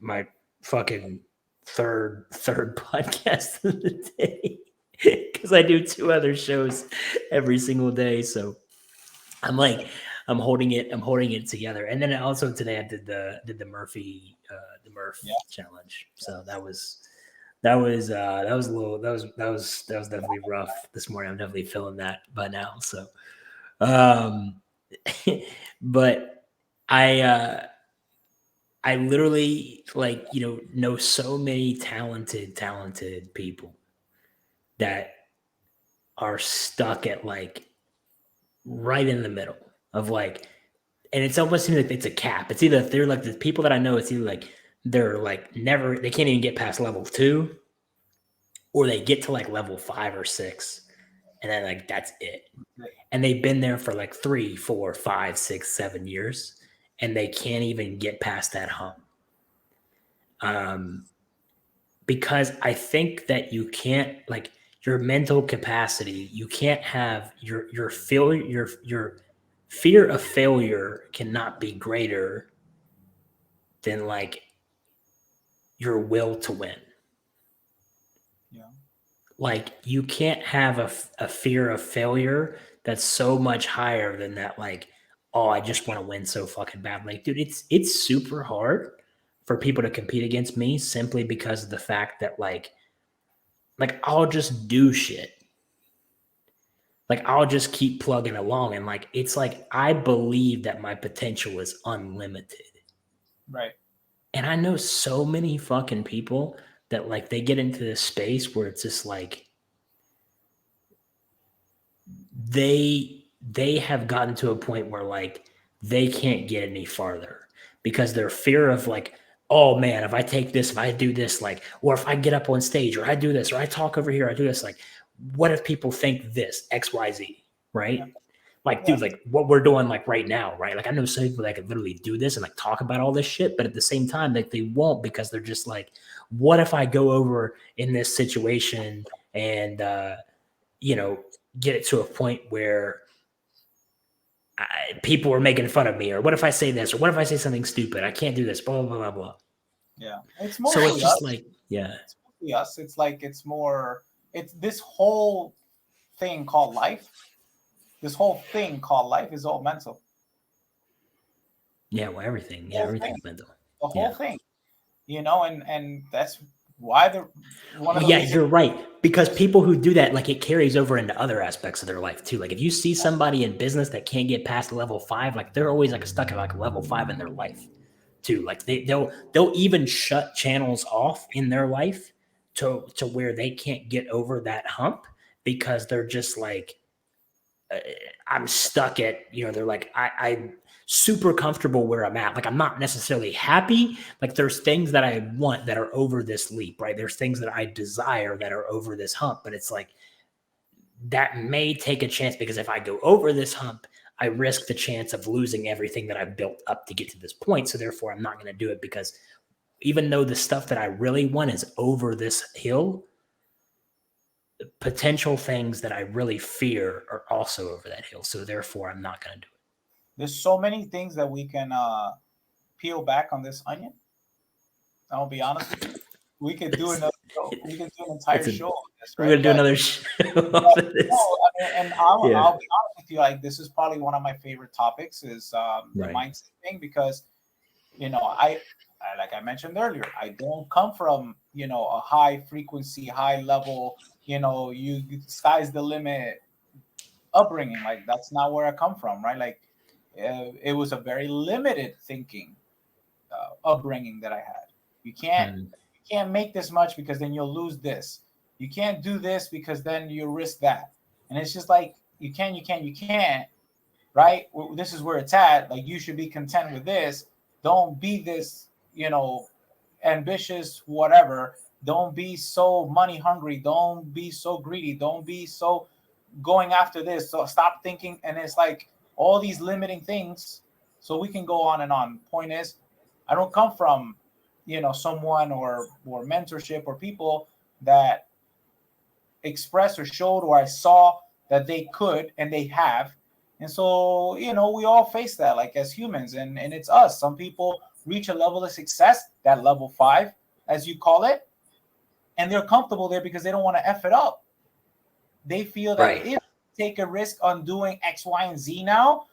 my fucking third podcast of the day because I do 2 other shows every single day. So I'm like, I'm holding it together. And then also today I did the Murphy, the Murph challenge. So that was definitely rough this morning. I'm definitely feeling that by now. So, but I literally know so many talented people that are stuck at like right in the middle of like, and it's almost seems like it's a cap. It's either they're like the people that I know, it's either like they're like they can't even get past level 2, or they get to like level 5 or 6, and then like that's it. And they've been there for like 3, 4, 5, 6, 7 years, and they can't even get past that hump. Because I think that you can't like your mental capacity. You can't have your failure. Your fear of failure cannot be greater than like your will to win. Yeah. Like you can't have a fear of failure that's so much higher than that. Like, oh, I just want to win so fucking bad. Like, dude, it's super hard for people to compete against me simply because of the fact that like I'll just do shit. Like I'll just keep plugging along, and like it's like I believe that my potential is unlimited. Right. And I know so many fucking people that like they get into this space where it's just like they have gotten to a point where like they can't get any farther because their fear of like, oh man, if I do this, like, or if I get up on stage or I do this or I talk over here, I do this, like, what if people think this XYZ, right? Yeah. Like, dude, like what we're doing like right now, right? Like I know some people that could literally do this and like talk about all this shit, but at the same time, like they won't because they're just like, what if I go over in this situation and get it to a point where people are making fun of me, or what if I say this, or what if I say something stupid? I can't do this, blah blah blah blah. Yeah. It's So mostly it's just us. like, yeah, It's mostly us. It's like it's this whole thing called life. This whole thing called life is all mental. yeah, well, everything's mental. The whole thing. And that's why one of Well, the yeah, reasons. you're right. Because people who do that, like it carries over into other aspects of their life too. Like if you see somebody in business that can't get past level 5, like they're always like stuck at like level 5 in their life too. Like they'll even shut channels off in their life to where they can't get over that hump because they're just like, I'm stuck at, they're like, I'm super comfortable where I'm at. Like, I'm not necessarily happy. Like, there's things that I want that are over this leap, right? There's things that I desire that are over this hump, but it's like, that may take a chance because if I go over this hump, I risk the chance of losing everything that I've built up to get to this point. So therefore, I'm not going to do it because even though the stuff that I really want is over this hill, potential things that I really fear are also over that hill. So therefore, I'm not going to do it. There's so many things that we can peel back on this onion. I'll be honest with you. We could do another show. We could do an entire show on this, right? We're going to do another show on this. I'll be honest with you. Like, this is probably one of my favorite topics is the mindset thing because, I like I mentioned earlier, I don't come from, a high frequency, high level, you sky's the limit upbringing. Like, that's not where I come from, right? Like, it was a very limited thinking upbringing that I had. You can't make this much because then you'll lose this. You can't do this because then you risk that. And it's just like, you can't, right? This is where it's at. Like, you should be content with this. Don't be this, ambitious, whatever. Don't be so money hungry. Don't be so greedy. Don't be so going after this. So stop thinking. And it's like all these limiting things. So we can go on and on. Point is, I don't come from someone or mentorship or people that expressed or showed or I saw that they could and they have. And so, we all face that like as humans, and it's us. Some people reach a level of success, that level 5, as you call it, and they're comfortable there because they don't want to F it up. They feel that if they take a risk on doing X, Y, and Z now,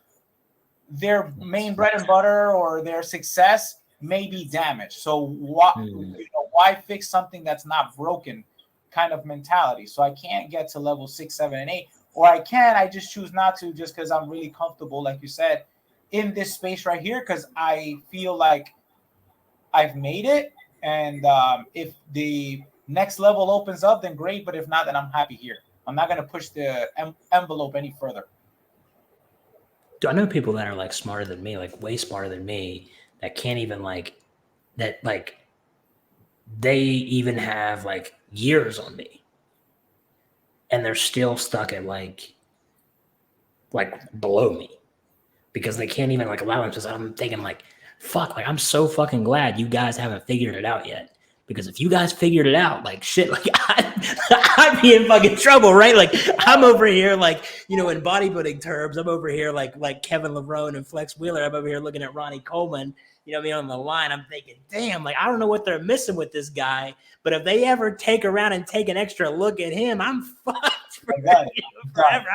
their main bread and butter or their success may be damaged. So why fix something that's not broken kind of mentality? So I can't get to level 6, 7, and 8, or I just choose not to, just because I'm really comfortable, like you said, in this space right here, because I feel like I've made it. And if the next level opens up, then great. But if not, then I'm happy here. I'm not going to push the envelope any further. I know people that are like smarter than me, like way smarter than me, that can't even they even have like years on me, and they're still stuck at like below me because they can't even like allow themselves. I'm thinking like, fuck, like I'm so fucking glad you guys haven't figured it out yet. Because if you guys figured it out, like shit, like I'd be in fucking trouble, right? Like I'm over here, like, in bodybuilding terms, I'm over here like Kevin Levrone and Flex Wheeler. I'm over here looking at Ronnie Coleman, on the line. I'm thinking, damn, like I don't know what they're missing with this guy. But if they ever take around and take an extra look at him, I'm fucked forever.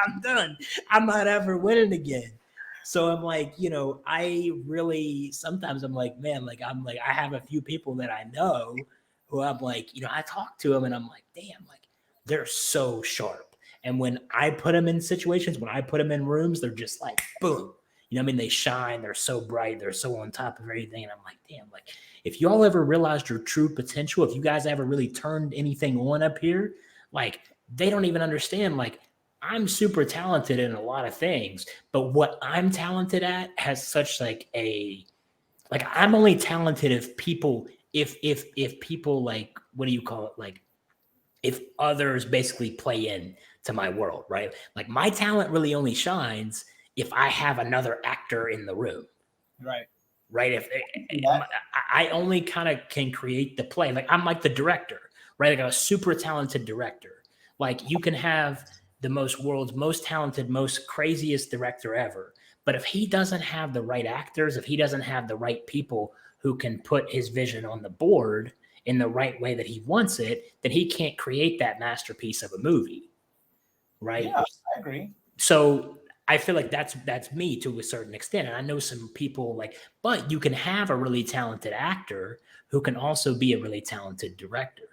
I'm done. I'm not ever winning again. So I'm like, I really, sometimes I'm like, man, like I have a few people that I know who I'm like, I talk to them and I'm like, damn, like they're so sharp. And when I put them in situations, when I put them in rooms, they're just like, boom. They shine. They're so bright. They're so on top of everything. And I'm like, damn, like if y'all ever realized your true potential, if you guys ever really turned anything on up here, like they don't even understand, like I'm super talented in a lot of things, but what I'm talented at has such I'm only talented if people like, what do you call it? Like if others basically play in to my world, right? Like my talent really only shines if I have another actor in the room. Right. If I only kind of can create the play, like I'm like the director, right? Like a super talented director. Like you can have the world's most talented, most craziest director ever. But if he doesn't have the right actors, if he doesn't have the right people who can put his vision on the board in the right way that he wants it, then he can't create that masterpiece of a movie. Right. Yeah, I agree. So I feel like that's me to a certain extent. And I know some people but you can have a really talented actor who can also be a really talented director.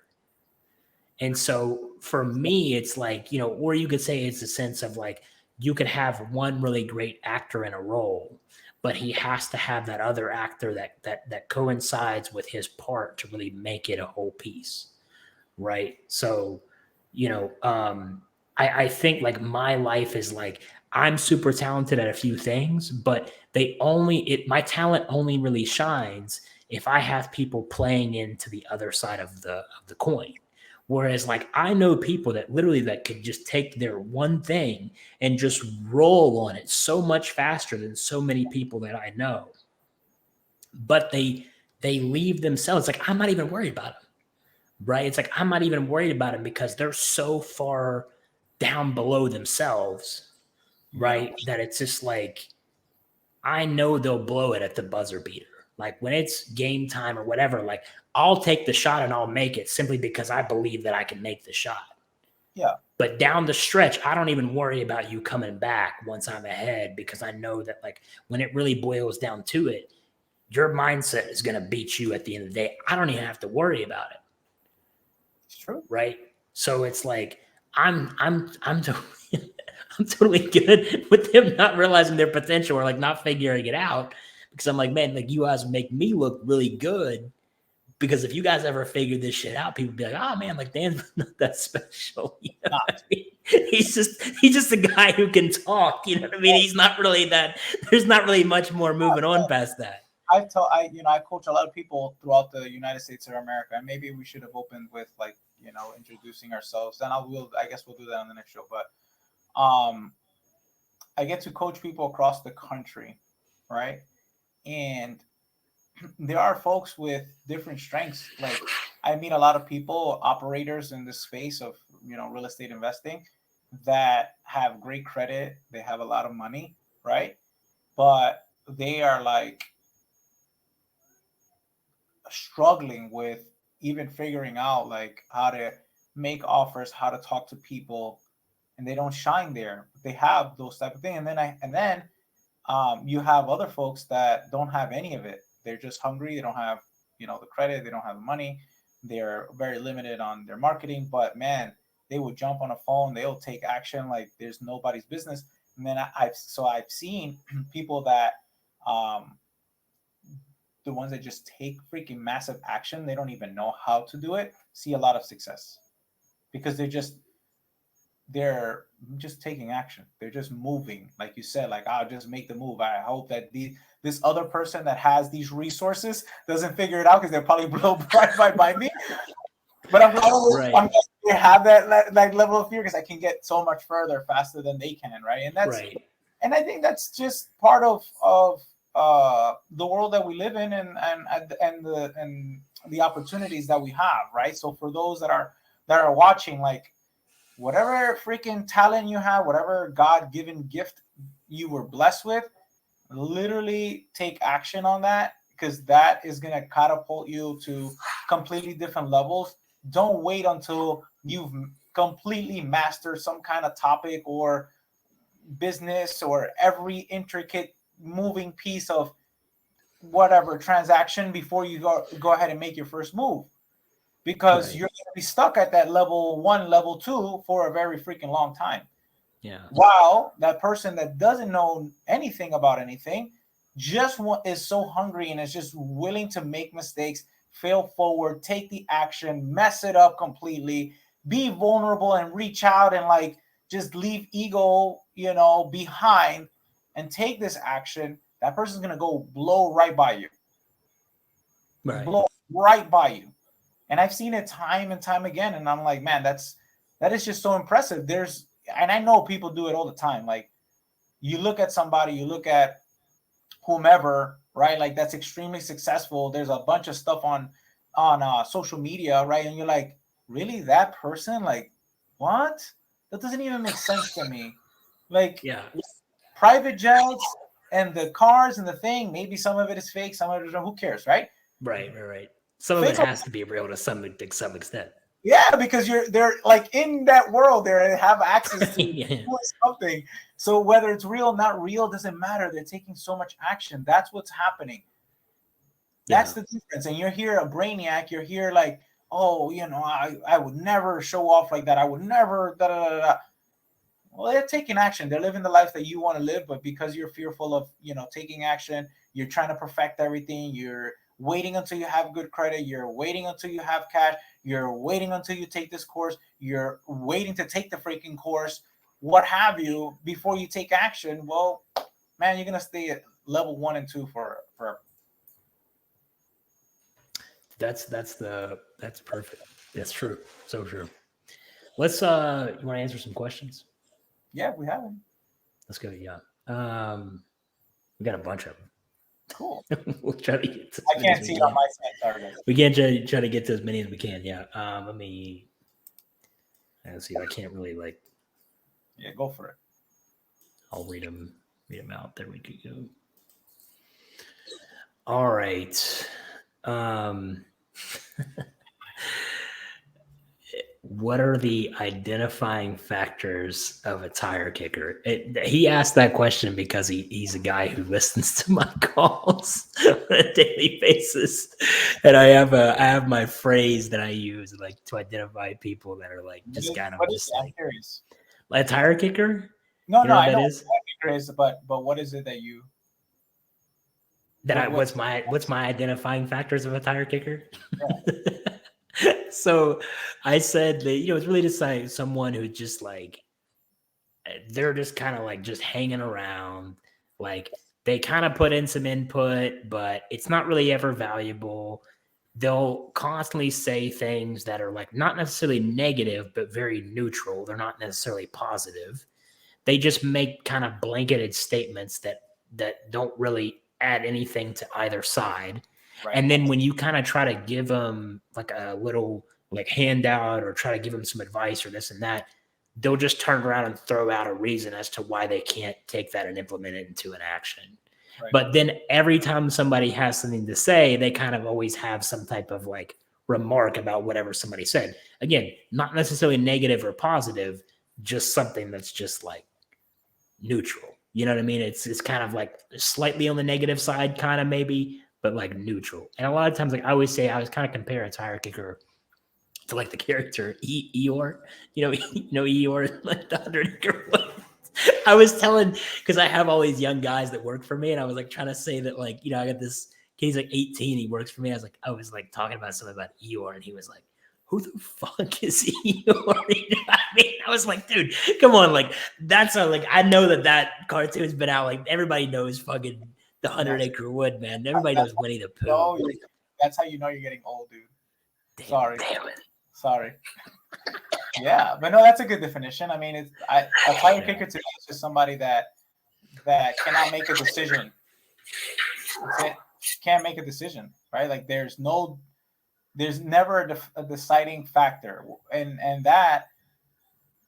And so for me, it's like, or you could say it's a sense of like, you could have one really great actor in a role, but he has to have that other actor that coincides with his part to really make it a whole piece. Right. So, I think like my life is like, I'm super talented at a few things, but my talent only really shines if I have people playing into the other side of the coin. Whereas like I know people that literally that could just take their one thing and just roll on it so much faster than so many people that I know. But they leave themselves like, I'm not even worried about them. Right. It's like, I'm not even worried about them because they're so far down below themselves. Right. That it's just like, I know they'll blow it at the buzzer beater. Like when it's game time or whatever, like I'll take the shot and I'll make it simply because I believe that I can make the shot. Yeah. But down the stretch, I don't even worry about you coming back once I'm ahead, because I know that like when it really boils down to it, your mindset is going to beat you at the end of the day. I don't even have to worry about it. It's true. Right. So it's like, I'm totally good with them not realizing their potential or like not figuring it out, because I'm like, man, like you guys make me look really good, because if you guys ever figure this shit out, people be like, oh man, like Dan's not that special. You know what I mean? He's just a guy who can talk. You know what I mean? He's not really that. There's not really much more moving on past that. I coach a lot of people throughout the United States of America, and maybe we should have opened with like, introducing ourselves. Then I guess we'll do that on the next show. But I get to coach people across the country, right? And there are folks with different strengths. Like I meet a lot of people, operators in the space of, real estate investing, that have great credit. They have a lot of money, right? But they are like struggling with even figuring out like how to make offers, how to talk to people, and they don't shine there. They have those type of things, and then you have other folks that don't have any of it. They're just hungry. They don't have, the credit. They don't have the money. They're very limited on their marketing. But man, they will jump on a phone. They'll take action like there's nobody's business. And then I've seen people that the ones that just take freaking massive action. They don't even know how to do it. See a lot of success because they're just taking action. They're just moving, like you said. Like I'll just make the move. I hope that this other person that has these resources doesn't figure it out because they'll probably blow right by me. But I'm glad they have that level of fear because I can get so much further faster than they can, right? And that's Right. And I think that's just part of the world that we live in and the opportunities that we have, right? So for those that are watching, like whatever freaking talent you have, whatever God-given gift you were blessed with, literally take action on that because that is going to catapult you to completely different levels. Don't wait until you've completely mastered some kind of topic or business or every intricate moving piece of whatever transaction before you go ahead and make your first move, because Right. you're going to be stuck at that level 1, level 2 for a very freaking long time. Yeah. While that person that doesn't know anything about anything just is so hungry and is just willing to make mistakes, fail forward, take the action, mess it up completely, be vulnerable and reach out and like just leave ego, behind and take this action, that person's going to go blow right by you. Right. Blow right by you. And I've seen it time and time again. And I'm like, man, that is just so impressive. And I know people do it all the time. Like you look at somebody, you look at whomever, right? Like that's extremely successful. There's a bunch of stuff on social media, right? And you're like, really, that person? Like, what? That doesn't even make sense to me. Like, Yeah. private jets and the cars and the thing. Maybe some of it is fake. Some of it is who cares, right? Right. Some of it has to be real to some extent. Yeah, because they're like in that world. They have access to Yeah. something. So whether it's real, not real, doesn't matter. They're taking so much action. That's what's happening. That's the difference. And you're here a brainiac. You're here like, oh, I would never show off like that. I would never da da da da. Well, they're taking action. They're living the life that you want to live, but because you're fearful of, taking action, you're trying to perfect everything. You're waiting until you have good credit. You're waiting until you have cash. You're waiting until you take this course. You're waiting to take the freaking course, what have you, before you take action. Well, man, you're going to stay at level 1 and 2 forever. That's perfect. That's true. So true. Let's you want to answer some questions? Yeah, we have them. Let's go. Yeah. We got a bunch of them. Cool. We'll try to get to I can't see it on my side. Sorry. We can try to get to as many as we can. Yeah. Let's see. I can't really Yeah, go for it. I'll read them out. There we go. All right. What are the identifying factors of a tire kicker? He asked that question because he's a guy who listens to my calls on a daily basis, and I have my phrase that I use like to identify people that are like just kind of just like I'm curious. A tire kicker. No, you know I know what that kicker is, but what is it that you? What's my identifying factors of a tire kicker? Yeah. So I said that, it's really just like someone who just like, they're just kind of like just hanging around. Like they kind of put in some input, but it's not really ever valuable. They'll constantly say things that are like not necessarily negative, but very neutral. They're not necessarily positive. They just make kind of blanketed statements that don't really add anything to either side. Right. And then when you kind of try to give them like a little like handout or try to give them some advice or this and that, they'll just turn around and throw out a reason as to why they can't take that and implement it into an action. Right. But then every time somebody has something to say, they kind of always have some type of like remark about whatever somebody said. Again, not necessarily negative or positive, just something that's just like neutral. You know what I mean? It's kind of like slightly on the negative side, kind of maybe, but like neutral. And a lot of times, like I always say, I was kind of compare a tire kicker to like the character Eeyore. Eeyore, like the 100-acre wood. I was telling, because I have all these young guys that work for me, and I was like trying to say that, like, I got this kid's like 18, he works for me. I was like talking about something about Eeyore, and he was like, who the fuck is Eeyore? You know what I mean? I was like, dude, come on, like that's like I know that cartoon's been out. Like everybody knows fucking the 100-acre wood, man. Everybody knows Winnie the Pooh. No, that's how you know you're getting old, dude. Sorry. Damn it. Sorry. Yeah, but no, that's a good definition. I mean, a tire kicker to me is just somebody that cannot make a decision. That's it. Can't make a decision, right? Like there's never a deciding factor, and that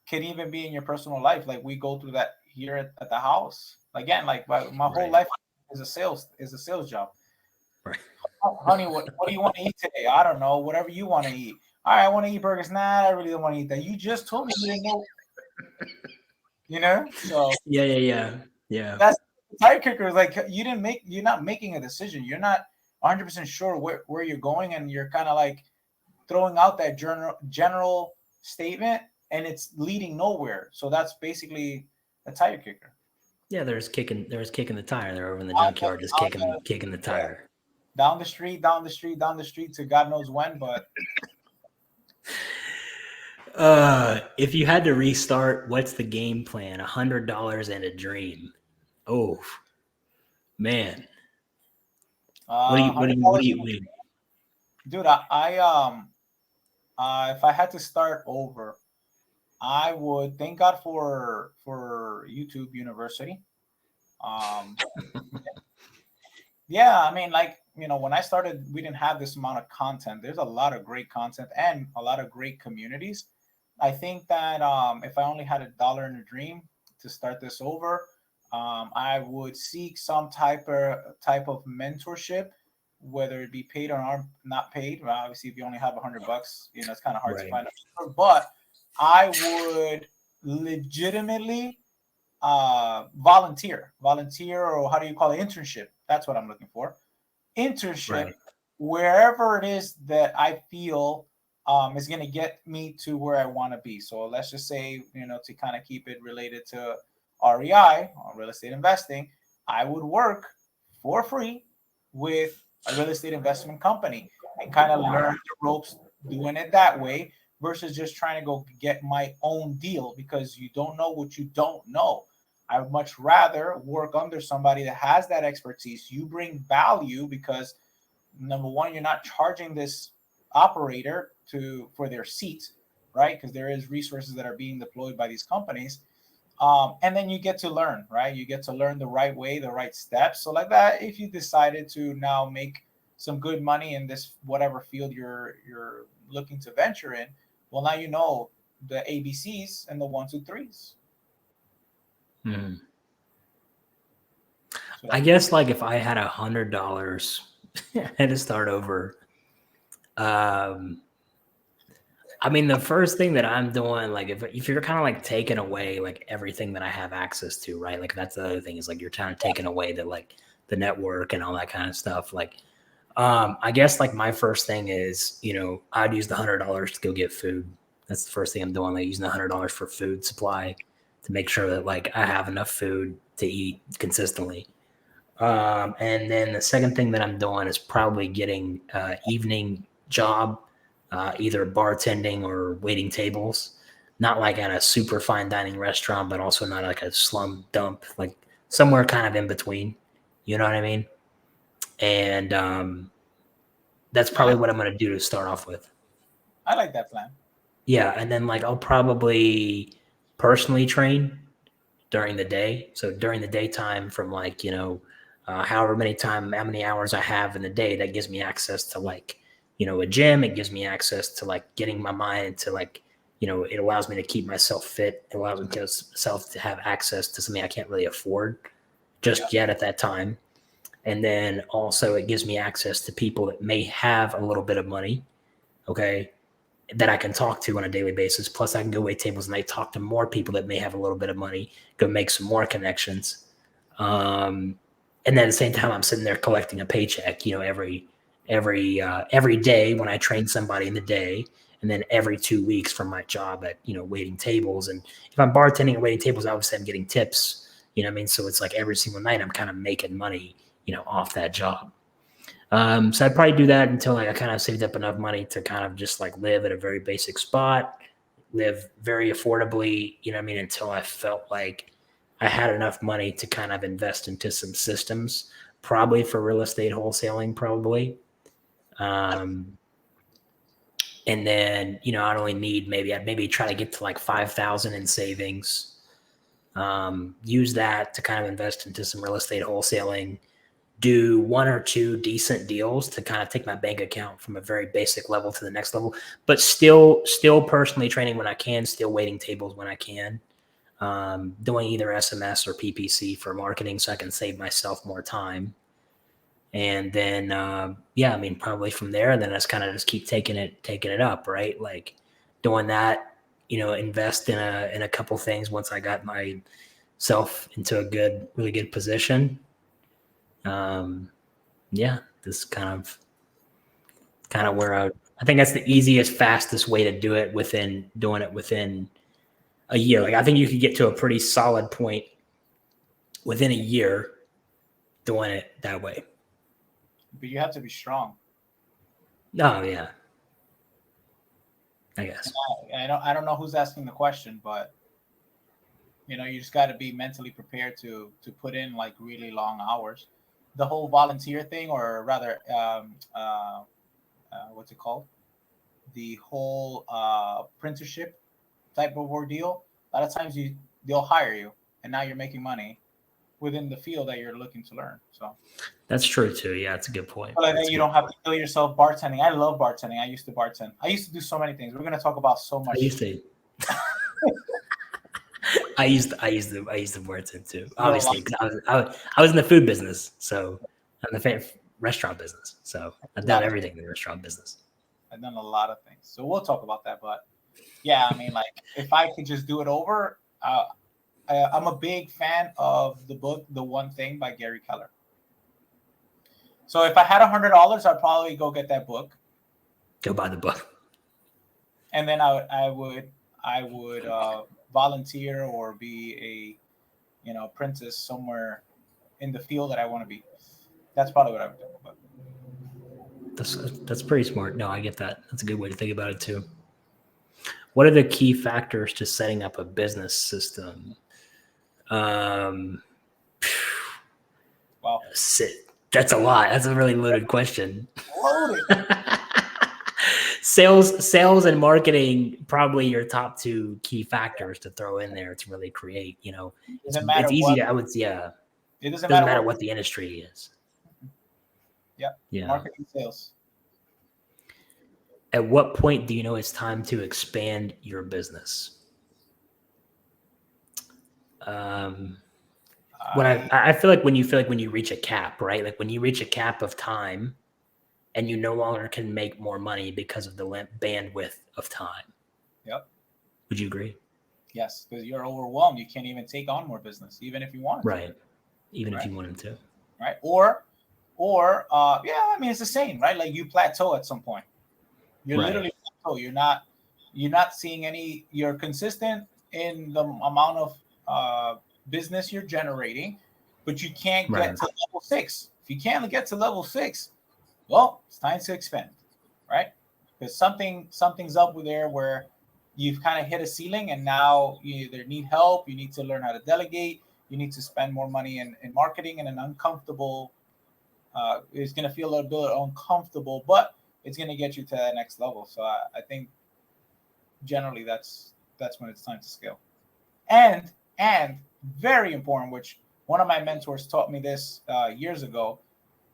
can even be in your personal life. Like we go through that here at the house. Again, like my whole life is a sales job. Right. Oh, honey, what do you want to eat today? I don't know. Whatever you want to eat. All right, I want to eat burgers. Nah, I really don't want to eat that. You just told me you didn't know. So Yeah. that's the tire kicker. Like you're not making a decision. You're not 100% sure where you're going, and you're kind of like throwing out that general statement, and it's leading nowhere. So that's basically a tire kicker. Yeah, there's kicking the tire. They're over in the junkyard just kicking the tire. Down the street to God knows when, but if you had to restart, what's the game plan? $100 and a dream. Oh man. What do you dude, I if I had to start over, I would thank God for YouTube University. Yeah, I mean, like, when I started, we didn't have this amount of content. There's a lot of great content and a lot of great communities. I think that if I only had $1 and a dream to start this over, I would seek some type of mentorship, whether it be paid or not paid. Well, obviously, if you only have $100, it's kind of hard to find a mentor. But I would legitimately volunteer, or how do you call it? Internship. That's what I'm looking for. Internship, wherever it is that I feel is going to get me to where I want to be. So let's just say, to kind of keep it related to REI, or real estate investing, I would work for free with a real estate investment company and kind of learn the ropes doing it that way versus just trying to go get my own deal, because you don't know what you don't know. I would much rather work under somebody that has that expertise. You bring value because, number one, you're not charging this operator for their seat, right? Because there is resources that are being deployed by these companies. And then you get to learn, right? You get to learn the right way, the right steps. So like that, if you decided to now make some good money in this whatever field you're looking to venture in, well, now you know the ABCs and the 1, 2, 3s. So I guess like if I had $100 and to start over, I mean, the first thing that I'm doing, like if you're kind of like taking away like everything that I have access to, right? Like that's the other thing, is like you're kind of taking away the network and all that kind of stuff. Like, I guess like my first thing is, I'd use the $100 to go get food. That's the first thing I'm doing, like using the $100 for food supply to make sure that like I have enough food to eat consistently. And then the second thing that I'm doing is probably getting evening job, either bartending or waiting tables, not like at a super fine dining restaurant, but also not like a slum dump, like somewhere kind of in between. You know what I mean? And that's probably what I'm going to do to start off with. I like that plan. Yeah. And then like I'll probably personally train during the day. So during the daytime from like, However how many hours I have in the day, that gives me access to like, a gym. It gives me access to like getting my mind to like, it allows me to keep myself fit. It allows myself to have access to something I can't really afford just yet at that time. And then also it gives me access to people that may have a little bit of money, okay, that I can talk to on a daily basis. Plus I can go wait tables and I talk to more people that may have a little bit of money, go make some more connections. And then at the same time, I'm sitting there collecting a paycheck, every day when I train somebody in the day, and then every 2 weeks from my job at, waiting tables. And if I'm bartending and waiting tables, obviously I'm getting tips, what I mean? So it's like every single night I'm kind of making money, off that job. So I'd probably do that until like I kind of saved up enough money to kind of just like live at a very basic spot, live very affordably, what I mean, until I felt like I had enough money to kind of invest into some systems, probably for real estate wholesaling, probably. And then, I'd only need I'd maybe try to get to like 5,000 in savings. Use that to kind of invest into some real estate wholesaling, do 1 or 2 decent deals to kind of take my bank account from a very basic level to the next level, but still personally training when I can, still waiting tables when I can. Doing either SMS or PPC for marketing so I can save myself more time. And then, probably from there, and then I just keep taking it up, right? Like doing that, invest in a couple things once I got myself into a really good position. This kind of where I think that's the easiest, fastest way to do it within a year. Like I think you could get to a pretty solid point within a year doing it that way. But you have to be strong. Oh yeah, I guess. I don't know who's asking the question, but you just got to be mentally prepared to put in like really long hours. The whole volunteer thing, or rather, what's it called? The whole printership type of ordeal. A lot of times they'll hire you, and now you're making money within the field that you're looking to learn. So that's true too. Yeah, that's a good point. But then you don't have to kill yourself bartending. I love bartending. I used to bartend. I used to do so many things. We're gonna talk about so much. I used to bartend too. Obviously, because I was in the food business, so I'm the restaurant business. So I've done everything in the restaurant business. I've done a lot of things. So we'll talk about that. But yeah, I mean, like if I could just do it over, I'm a big fan of the book, The One Thing by Gary Keller. So if I had $100, I'd probably go get that book. Go buy the book. And then I would volunteer or be a apprentice somewhere in the field that I want to be. That's probably what I would do. But that's pretty smart. No, I get that. That's a good way to think about it too. What are the key factors to setting up a business system? Wow. That's a lot. That's a really loaded question. Loaded. Sales and marketing, probably your top 2 key factors to throw in there to really create, it's easy. It doesn't matter what the industry is. Yeah. Marketing, sales. At what point do you know it's time to expand your business? I feel like when you reach a cap, right? Like when you reach a cap of time and you no longer can make more money because of the bandwidth of time. Yep. Would you agree? Yes, because you're overwhelmed. You can't even take on more business, even if you wanted to. Right. Even if you wanted to. Right. Or it's the same, right? Like you plateau at some point. You're literally plateau. You're not seeing you're consistent in the amount of business you're generating, but you can't get to level 6. If you can't get to level 6, well, it's time to expand, right? Because something's up there where you've kind of hit a ceiling, and now you either need help, you need to learn how to delegate, you need to spend more money in marketing, and an uncomfortable. It's going to feel a little bit uncomfortable, but it's going to get you to that next level. So I think generally that's when it's time to scale. And very important, which one of my mentors taught me this years ago.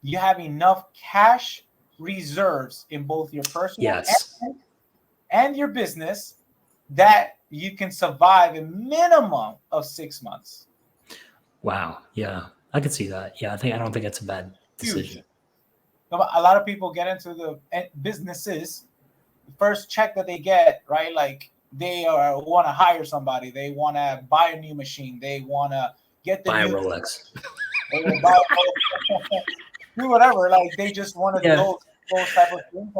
You have enough cash reserves in both your personal and your business that you can survive a minimum of 6 months. Wow. Yeah, I could see that. Yeah, I don't think that's a bad decision. Huge. A lot of people get into the businesses. The first check that they get, right? Like they want to hire somebody. They want to buy a new machine. They want to get the buy a new Rolex. Do whatever. Like they just want to do those type of things,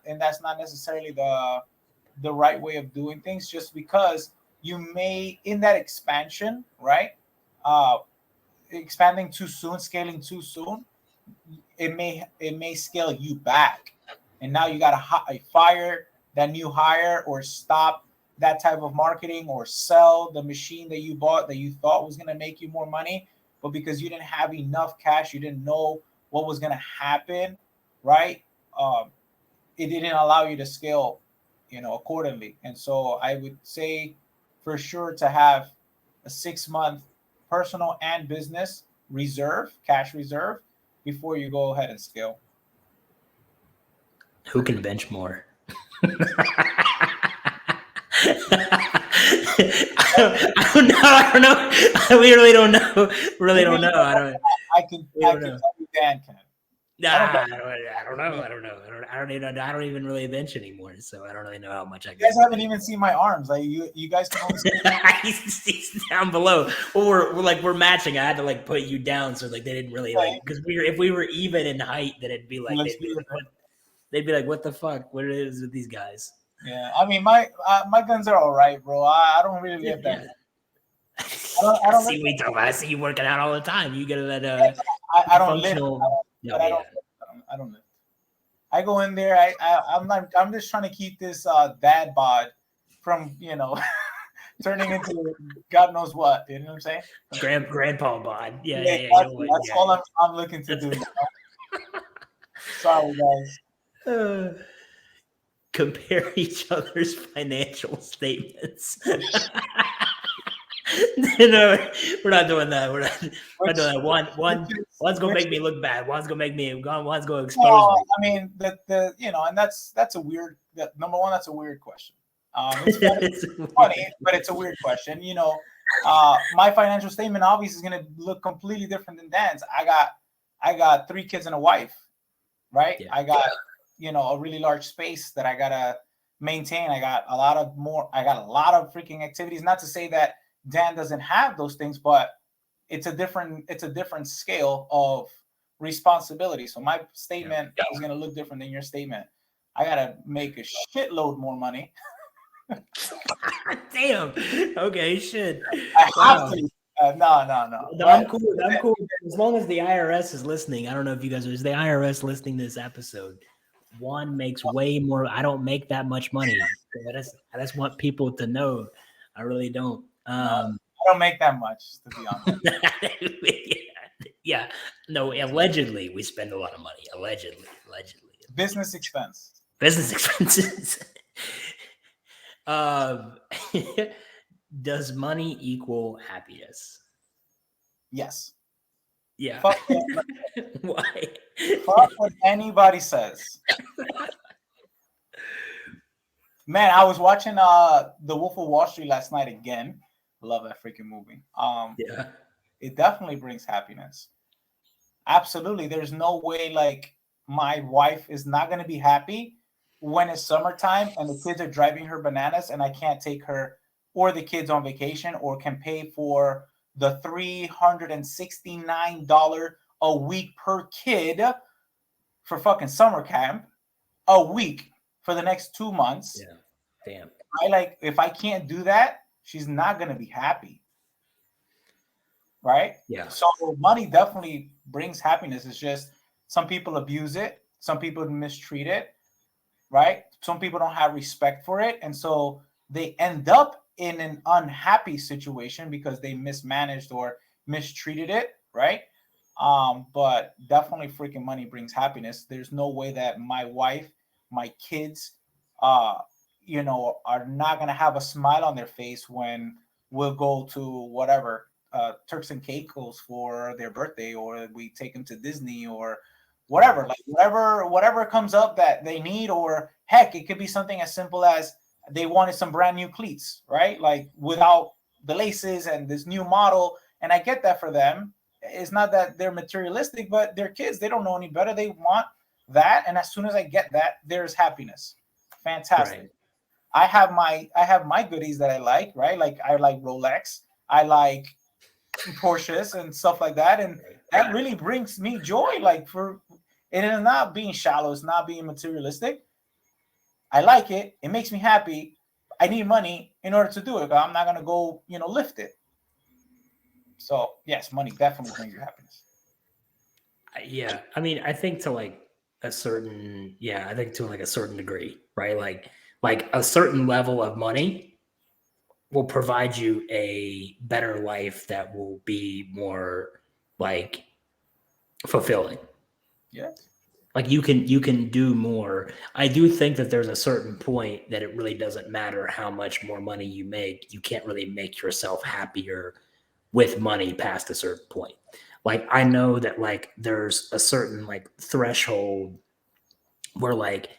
and that's not necessarily the right way of doing things. Just because you may in that expansion, right? Expanding too soon, scaling too soon, it may scale you back, and now you got to fire that new hire or stop that type of marketing or sell the machine that you bought that you thought was going to make you more money, but because you didn't have enough cash, you didn't know what was going to happen, right? It didn't allow you to scale, accordingly. And so I would say for sure to have a 6-month personal and business cash reserve before you go ahead and scale. Who can bench more? I don't know. We really don't know. I can tell you Dan can. I don't even really bench anymore, so I don't really know how much I can. You guys haven't even seen my arms. Like you guys can only see he's down below. Well, we're matching. I had to put you down so they didn't really because if we were even in height, then it'd be they'd be like, what the fuck? What it is with these guys? Yeah, I mean my guns are all right, bro. I don't really live that. I see we talk about. I see you working out all the time. You get that. I don't live. I don't live. I go in there. I'm just trying to keep this dad bod from turning into God knows what. You know what I'm saying? Grandpa bod. Yeah. That's all I'm looking to do. Sorry, guys. Compare each other's financial statements. No, we're not doing that. We're not doing that. One's gonna make me look bad. One's gonna expose me. I mean, and that's a weird. Number one, that's a weird question. It's funny, but it's a weird question. My financial statement obviously is gonna look completely different than Dan's. I got 3 kids and a wife, right? Yeah. I got a really large space that I gotta maintain. I got a lot of freaking activities. Not to say that Dan doesn't have those things, but it's a different scale of responsibility. So my statement is going to look different than your statement. I got to make a shitload more money. Damn. Okay, shit. I have to. No. I'm cool. As long as the IRS is listening. I don't know if you guys is the IRS listening to this episode. One makes way more. I don't make that much money. I just want people to know. I really don't. I don't make that much, to be honest. Yeah. No, allegedly we spend a lot of money. Allegedly. Business expenses. Does money equal happiness? Yes. Yeah. Why? Fuck what anybody says. Man, I was watching The Wolf of Wall Street last night again. Love that freaking movie. It definitely brings happiness. Absolutely. There's no way my wife is not going to be happy when it's summertime and the kids are driving her bananas and I can't take her or the kids on vacation or can pay for the $369 a week per kid for fucking summer camp a week for the next 2 months. Yeah. Damn. If I can't do that, she's not going to be happy. Right? Yeah. So money definitely brings happiness. It's just some people abuse it. Some people mistreat it. Right? Some people don't have respect for it. And so they end up in an unhappy situation because they mismanaged or mistreated it. Right? But definitely freaking money brings happiness. There's no way that my wife, my kids, are not going to have a smile on their face when we'll go to whatever, Turks and Caicos for their birthday, or we take them to Disney, or whatever. Like whatever comes up that they need, or heck, it could be something as simple as they wanted some brand new cleats, right? Like without the laces and this new model. And I get that for them. It's not that they're materialistic, but they're kids. They don't know any better. They want that. And as soon as I get that, there's happiness. Fantastic. Right. I have my goodies that I like, right? Like I like Rolex, I like Porsches and stuff like that. And that really brings me joy. Like it is not being shallow, it's not being materialistic. I like it. It makes me happy. I need money in order to do it. I'm not gonna go, lift it. So yes, money definitely brings you happiness. Yeah, I mean, I think to like a certain, I think to like a certain degree, right? Like a certain level of money will provide you a better life that will be more like fulfilling. Yeah. Like you can do more. I do think that there's a certain point that it really doesn't matter how much more money you make. You can't really make yourself happier with money past a certain point. Like I know that like there's a certain like threshold where like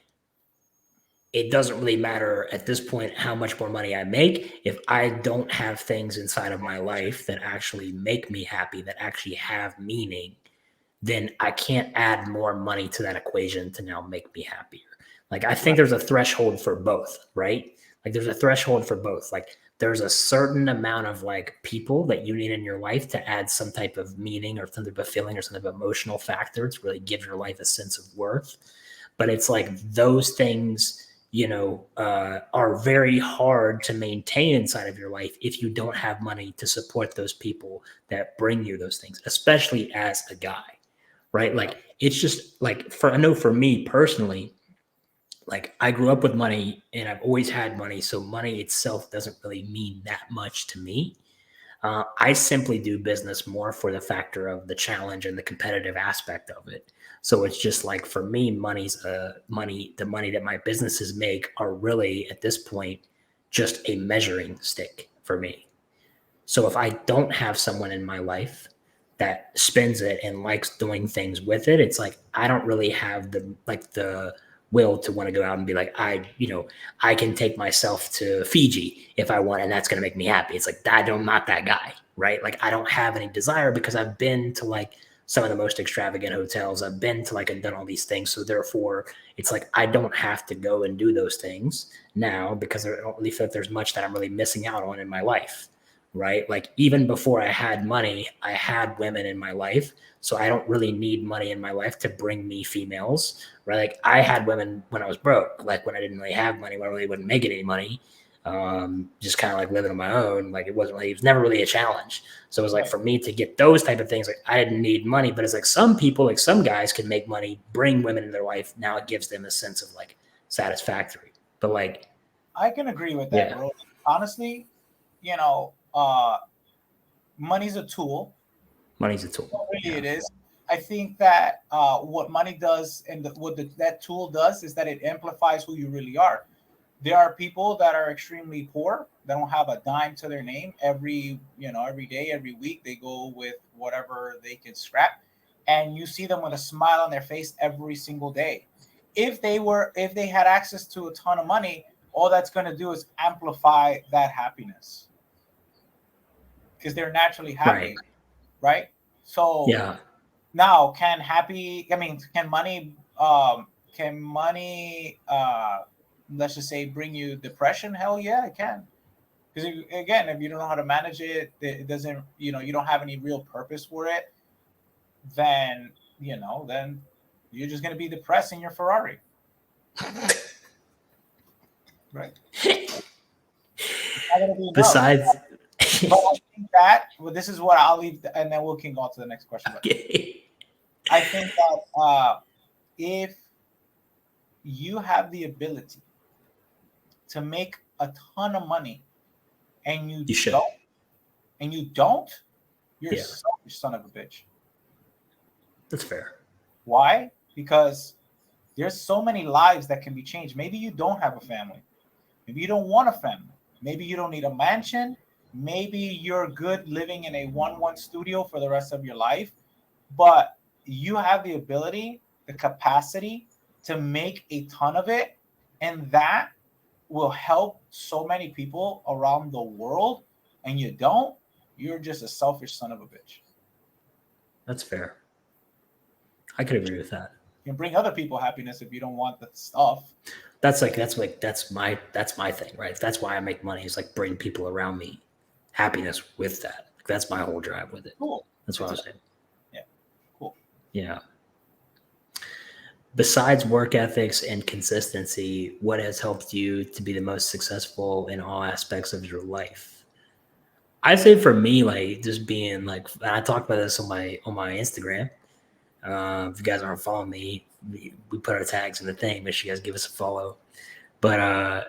it doesn't really matter at this point how much more money I make if I don't have things inside of my life that actually make me happy, that actually have meaning. Then I can't add more money to that equation to now make me happier. Like I think there's a threshold for both, right? Like there's a threshold for both. Like there's a certain amount of like people that you need in your life to add some type of meaning or some type of feeling or some type of emotional factor to really give your life a sense of worth. But it's like those things, are very hard to maintain inside of your life if you don't have money to support those people that bring you those things, especially as a guy. Right. Like it's just like I know for me personally, like I grew up with money and I've always had money. So money itself doesn't really mean that much to me. I simply do business more for the factor of the challenge and the competitive aspect of it. So it's just like for me, the money that my businesses make are really at this point just a measuring stick for me. So if I don't have someone in my life that spends it and likes doing things with it, it's like I don't really have the will to want to go out and be like, I can take myself to Fiji if I want, and that's going to make me happy. It's like I'm not that guy, right? Like I don't have any desire because I've been to like some of the most extravagant hotels. I've been to like and done all these things. So therefore it's like I don't have to go and do those things now because I don't really feel like there's much that I'm really missing out on in my life. Right? Like even before I had money, I had women in my life. So I don't really need money in my life to bring me females, right? Like I had women when I was broke, like when I didn't really have money, when I really wasn't making any money, just kind of like living on my own. Like it was never really a challenge. So it was like for me to get those type of things, like I didn't need money, but it's like some people, like some guys can make money, bring women in their life. Now it gives them a sense of like satisfactory, but like, I can agree with that, bro. Honestly, money's a tool. Money's a tool. Really, it is. I think that what money does and that tool does is that it amplifies who you really are. There are people that are extremely poor that don't have a dime to their name. Every day, every week, they go with whatever they can scrap, and you see them with a smile on their face every single day. If they had access to a ton of money, all that's going to do is amplify that happiness because they're naturally happy, right? So now can money let's just say bring you depression? Hell yeah, it can. Because again, if you don't know how to manage it, it doesn't, you don't have any real purpose for it, then you're just going to be depressed in your Ferrari. Right. Besides, but I think that this is what I'll leave, and then we can go on to the next question. Okay. I think that if you have the ability to make a ton of money, and you don't, you're a selfish son of a bitch. That's fair. Why? Because there's so many lives that can be changed. Maybe you don't have a family. Maybe you don't want a family. Maybe you don't need a mansion. maybe you're good living in a 1-1 studio for the rest of your life, but you have the ability, the capacity to make a ton of it, and that will help so many people around the world, and you don't, you're just a selfish son of a bitch. That's fair. I could agree with that. You can bring other people happiness if you don't want the stuff. That's my thing, right? That's why I make money, is like bring people around me happiness with that. That's my whole drive with it. Cool. That's what I'm saying. Yeah. Cool. Yeah. Besides work ethics and consistency, what has helped you to be the most successful in all aspects of your life? I say for me, like just being like, and I talked about this on my Instagram. If you guys aren't following me, we put our tags in the thing. Make sure you guys give us a follow. But I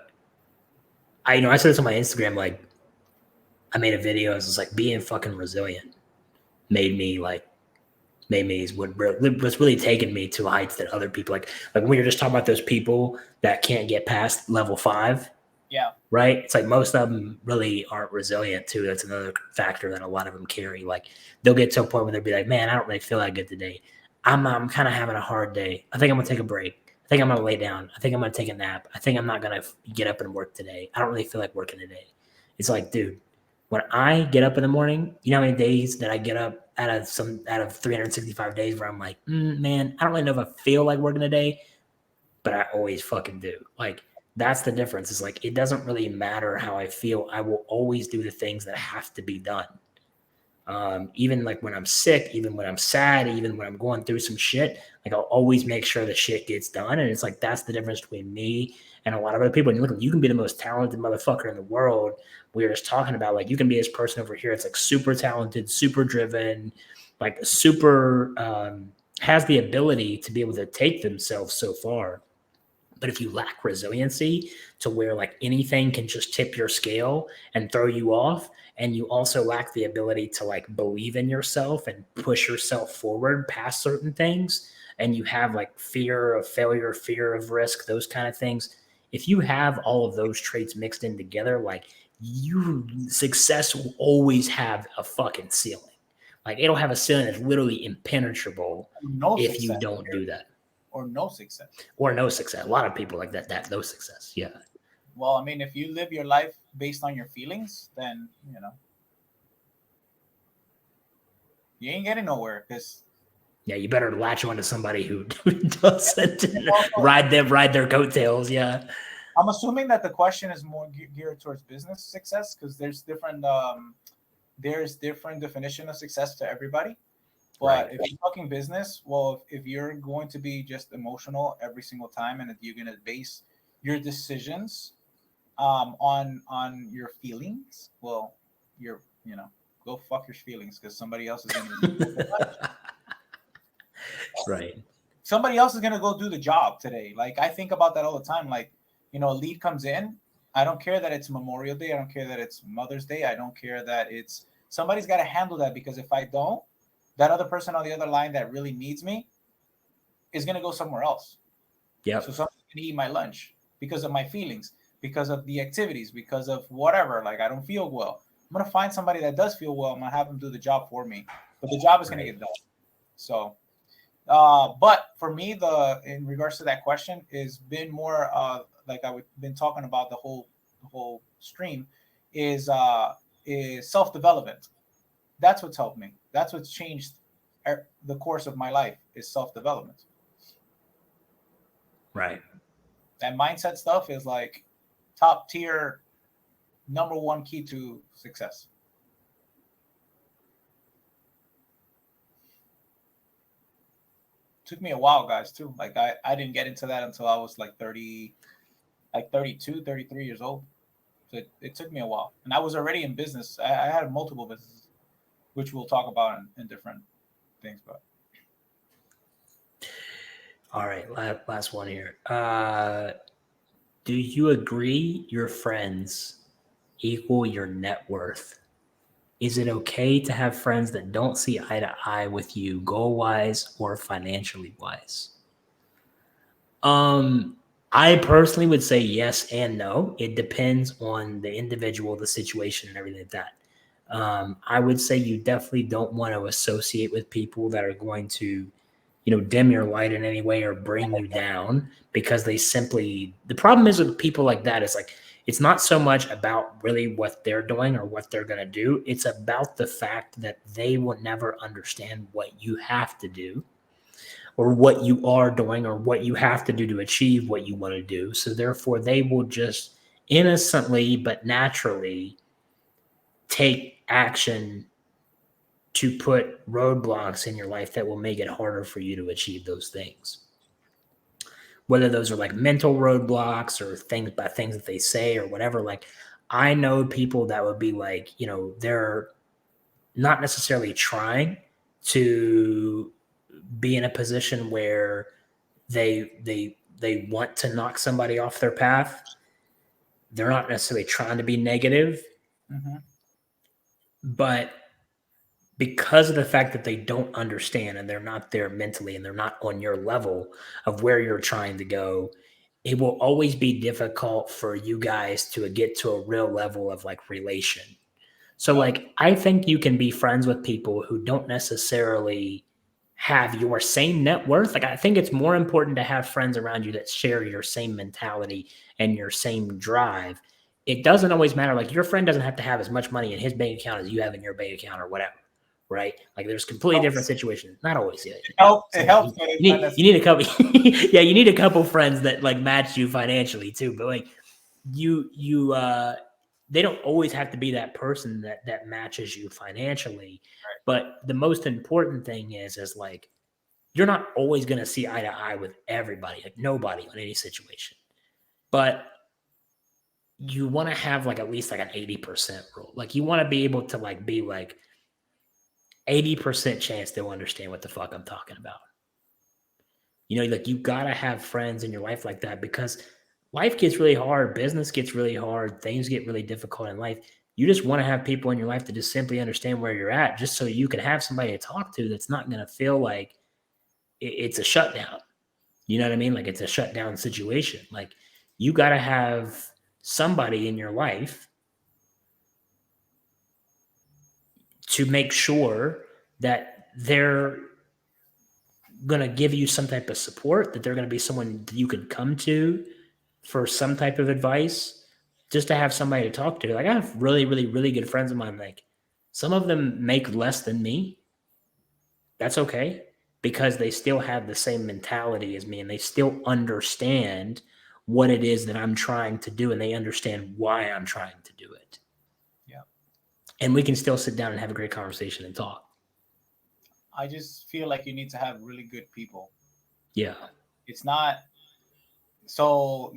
said this on my Instagram. Like, I made a video. It's like being fucking resilient made me is what's really taken me to heights that other people like when we were just talking about those people that can't get past level 5. Yeah. Right. It's like most of them really aren't resilient too. That's another factor that a lot of them carry. Like they'll get to a point where they'll be like, man, I don't really feel that good today. I'm kind of having a hard day. I think I'm going to take a break. I think I'm going to lay down. I think I'm going to take a nap. I think I'm not going to get up and work today. I don't really feel like working today. It's like, dude, when I get up in the morning, you know how many days that I get up out of 365 days where I'm like, man, I don't really know if I feel like working today, but I always fucking do. Like, that's the difference. It's like, it doesn't really matter how I feel. I will always do the things that have to be done. Even like when I'm sick, even when I'm sad, even when I'm going through some shit, like I'll always make sure the shit gets done. And it's like, that's the difference between me and a lot of other people. And look, you can be the most talented motherfucker in the world. We were just talking about, like, you can be this person over here. It's like super talented, super driven, like super, has the ability to be able to take themselves so far. But if you lack resiliency to where like anything can just tip your scale and throw you off, and you also lack the ability to like believe in yourself and push yourself forward past certain things, and you have like fear of failure, fear of risk, those kind of things. If you have all of those traits mixed in together, like success will always have a fucking ceiling. Like it'll have a ceiling that's literally impenetrable if you don't do that. Or no success. Or no success. A lot of people like that no success. Yeah. Well, I mean, if you live your life based on your feelings, then, you ain't getting nowhere because. Yeah, you better latch on to somebody who doesn't ride their coattails. Yeah. I'm assuming that the question is more geared towards business success because there's different definition of success to everybody. But if you're talking business, well, if you're going to be just emotional every single time, and if you're going to base your decisions on your feelings, well, go fuck your feelings because somebody else is going to right. Somebody else is going to go do the job today. Like I think about that all the time. Like, a lead comes in. I don't care that it's Memorial Day. I don't care that it's Mother's Day. I don't care that it's somebody's got to handle that because if I don't, that other person on the other line that really needs me is going to go somewhere else. Yeah. So somebody's going to eat my lunch because of my feelings, because of the activities, because of whatever. Like I don't feel well. I'm going to find somebody that does feel well. I'm going to have them do the job for me, but the job is going to get done. So, but for me, in regards to that question, is been more like I've been talking about the whole stream is self-development. That's what's helped me. That's what's changed the course of my life is self-development. Right. That mindset stuff is like top tier, number one key to success. Took me a while, guys, too. Like I didn't get into that until I was like 32, 33 years old. So it took me a while. And I was already in business. I had multiple businesses, which we'll talk about in different things. But all right, last one here. Do you agree your friends equal your net worth? Is it okay to have friends that don't see eye to eye with you goal-wise or financially wise? I personally would say yes and no. It depends on the individual, the situation, and everything like that. I would say you definitely don't want to associate with people that are going to, dim your light in any way or bring you down, because the problem is with people like that is like, it's not so much about really what they're doing or what they're going to do. It's about the fact that they will never understand what you have to do or what you are doing or what you have to do to achieve what you want to do. So therefore they will just innocently but naturally take action to put roadblocks in your life that will make it harder for you to achieve those things. Whether those are like mental roadblocks or things that they say or whatever. Like, I know people that would be like, they're not necessarily trying to be in a position where they want to knock somebody off their path. They're not necessarily trying to be negative, but because of the fact that they don't understand and they're not there mentally and they're not on your level of where you're trying to go, it will always be difficult for you guys to get to a real level of like relation. So like, I think you can be friends with people who don't necessarily have your same net worth. Like, I think it's more important to have friends around you that share your same mentality and your same drive. It doesn't always matter. Like, your friend doesn't have to have as much money in his bank account as you have in your bank account or whatever. Right? Like, there's completely different situations. Not always. Yeah. It helps. You need a couple. Yeah, you need a couple friends that like match you financially too. But like, they don't always have to be that person that matches you financially. Right. But the most important thing is like, you're not always going to see eye to eye with everybody, like nobody on any situation. But you want to have like at least like an 80% rule. Like, you want to be able to like be like 80% chance they'll understand what the fuck I'm talking about. Like, you got to have friends in your life like that, because life gets really hard. Business gets really hard. Things get really difficult in life. You just want to have people in your life that just simply understand where you're at, just so you can have somebody to talk to that's not going to feel like it's a shutdown. You know what I mean? Like, it's a shutdown situation. Like, you got to have somebody in your life to make sure that they're going to give you some type of support, that they're going to be someone you can come to for some type of advice, just to have somebody to talk to. Like, I have really, really, really good friends of mine. Like, some of them make less than me. That's okay, because they still have the same mentality as me and they still understand what it is that I'm trying to do, and they understand why I'm trying to do it. Yeah. And we can still sit down and have a great conversation and talk. I just feel like you need to have really good people. Yeah. It's not so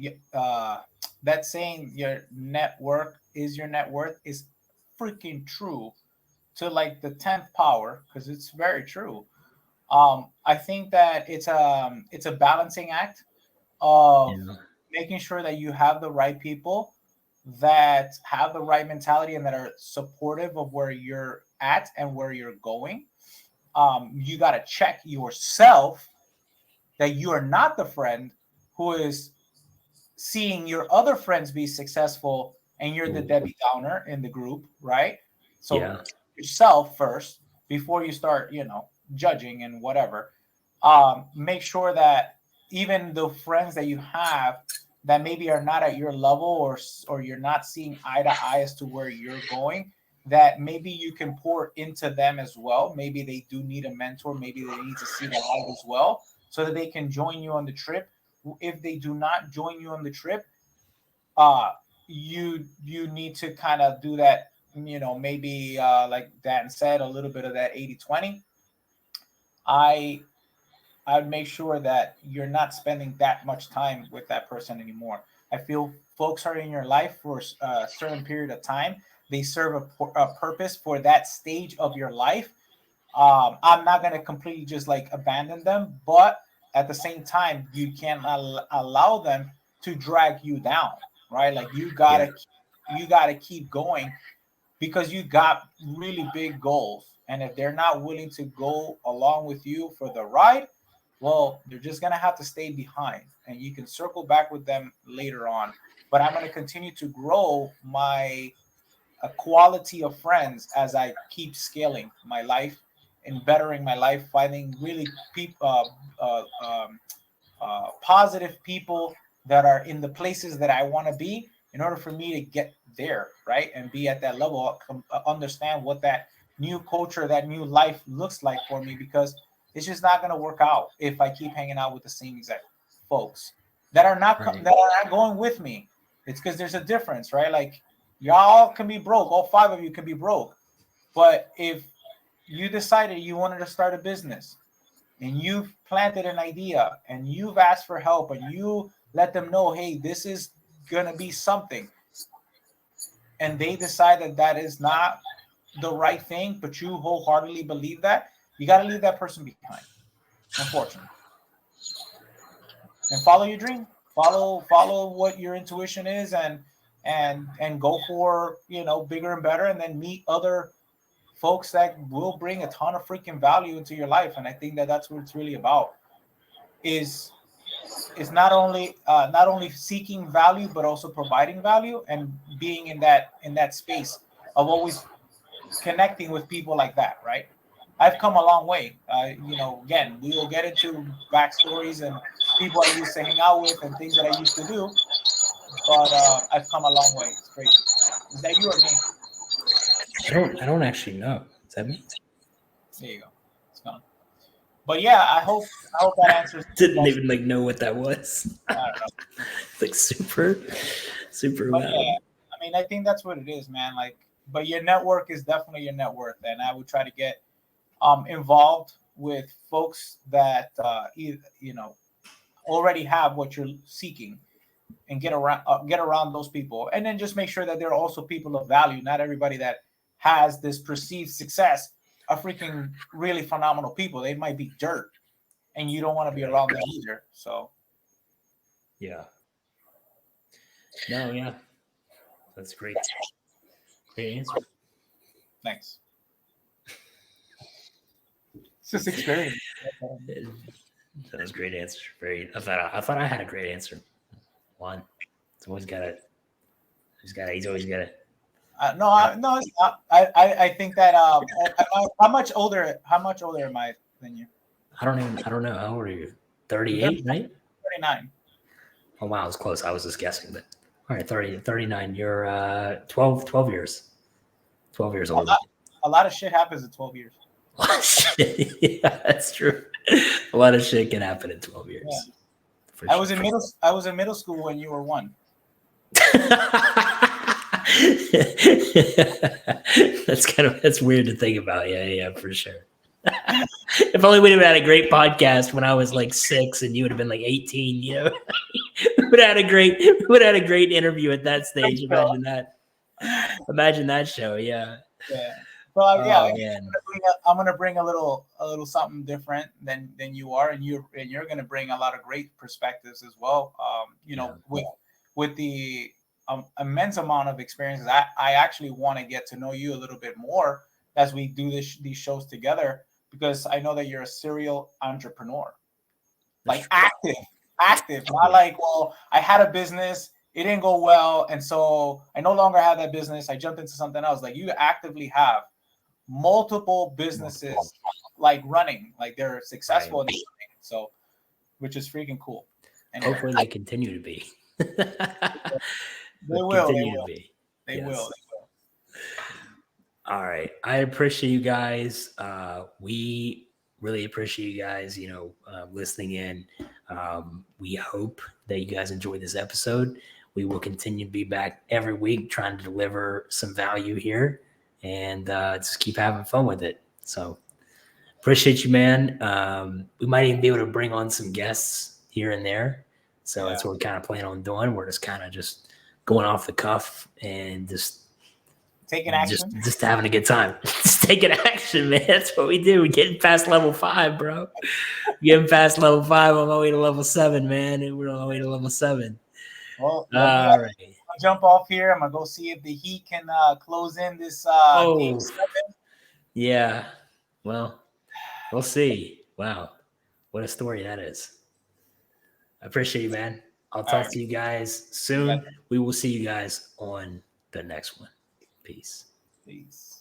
that saying your network is your net worth is freaking true to like the 10th power, because it's very true. I think that it's a balancing act of making sure that you have the right people that have the right mentality and that are supportive of where you're at and where you're going. You got to check yourself that you are not the friend who is seeing your other friends be successful and you're the Debbie Downer in the group, right? So yourself first before you start, judging and whatever. Make sure that even the friends that you have that maybe are not at your level or you're not seeing eye to eye as to where you're going, that maybe you can pour into them as well. Maybe they do need a mentor. Maybe they need to see the light as well, so that they can join you on the trip. If they do not join you on the trip, you need to kind of do that, maybe like Dan said, a little bit of that 80-20. I'd make sure that you're not spending that much time with that person anymore. I feel folks are in your life for a certain period of time. They serve a purpose for that stage of your life. I'm not going to completely just like abandon them, but at the same time, you can't allow them to drag you down, right? Like, you gotta keep going, because you got really big goals. And if they're not willing to go along with you for the ride, well, they're just gonna have to stay behind, and you can circle back with them later on. But I'm gonna continue to grow my quality of friends as I keep scaling my life and bettering my life, finding really positive people that are in the places that I want to be in order for me to get there, right? And be at that level, understand what that new culture, that new life looks like for me, because it's just not going to work out if I keep hanging out with the same exact folks that are not Right. that are not going with me. It's because there's a difference, right? Like y'all can be broke, all five of you can be broke, but if you decided you wanted to start a business and you've planted an idea and you've asked for help and you let them know, hey, this is gonna be something, and they decide that that is not the right thing, but you wholeheartedly believe that, you got to leave that person behind, unfortunately, and follow your dream, follow what your intuition is, and go for, you know, bigger and better, and then meet other folks that will bring a ton of freaking value into your life. And I think that that's what it's really about, is not only seeking value, but also providing value, and being in that space of always connecting with people like that, right? I've come a long way. You know, again, we will get into backstories and people I used to hang out with and things that I used to do, but I've come a long way. It's crazy. Is that you or me? I don't actually know. Is that me? There you go. It's gone. But yeah, I hope that answers. Didn't even like know what that was. I don't know. It's like super But loud. yeah, I mean, I think that's what it is, man. Like, but your network is definitely your net worth, and I would try to get involved with folks that you know, already have what you're seeking, and get around those people, and then just make sure that they're also people of value. Not everybody that has this perceived success are freaking really phenomenal people. They might be dirt, and you don't want to be around them either. So Yeah. No, yeah. That's great. Great answer. thanks. It's just experience. That was a great answer. I thought I had a great answer. One. It's always got it. He's always got it. No, it's not. I think that how much older am I than you? I don't know. How old are you? 38, right? 39. Oh wow, I was close. I was just guessing, but all right, 39. You're 12 years. 12 years old. A lot of shit happens in 12 years. Yeah, that's true. A lot of shit can happen in 12 years. Yeah. I was in middle school when you were 1. That's weird to think about. Yeah, for sure. If only we'd have had a great podcast when I was like 6 and you would have been like 18, you know. we would have had a great interview at that stage. Imagine that show, yeah. Yeah. Well, yeah, man. I'm gonna bring a little something different than you are, and you're gonna bring a lot of great perspectives as well. You know, with the immense amount of experiences, I actually want to get to know you a little bit more as we do these shows together, because I know that you're a serial entrepreneur, like active, not like, well, I had a business, it didn't go well, and so I no longer have that business, I jumped into something else. Like, you actively have multiple businesses like running, like they're successful in running, so, which is freaking cool. And hopefully they continue to be. They will. All right. I appreciate you guys. We really appreciate you guys, you know, listening in. We hope that you guys enjoyed this episode. We will continue to be back every week trying to deliver some value here, and just keep having fun with it. So appreciate you, man. We might even be able to bring on some guests here and there. So that's what we kind of plan on doing. We're just kind of just going off the cuff and just taking action. Just having a good time. Just taking action, man. That's what we do. We're getting past level 5, bro. Getting past level 5 on my way to level 7, man. And we're on our way to level 7. Well, all right. I'll jump off here. I'm gonna go see if the Heat can close in this game 7. Yeah. Well, we'll see. Wow. What a story that is. I appreciate you, man. I'll All talk right. to you guys soon. We will see you guys on the next one. Peace. Peace.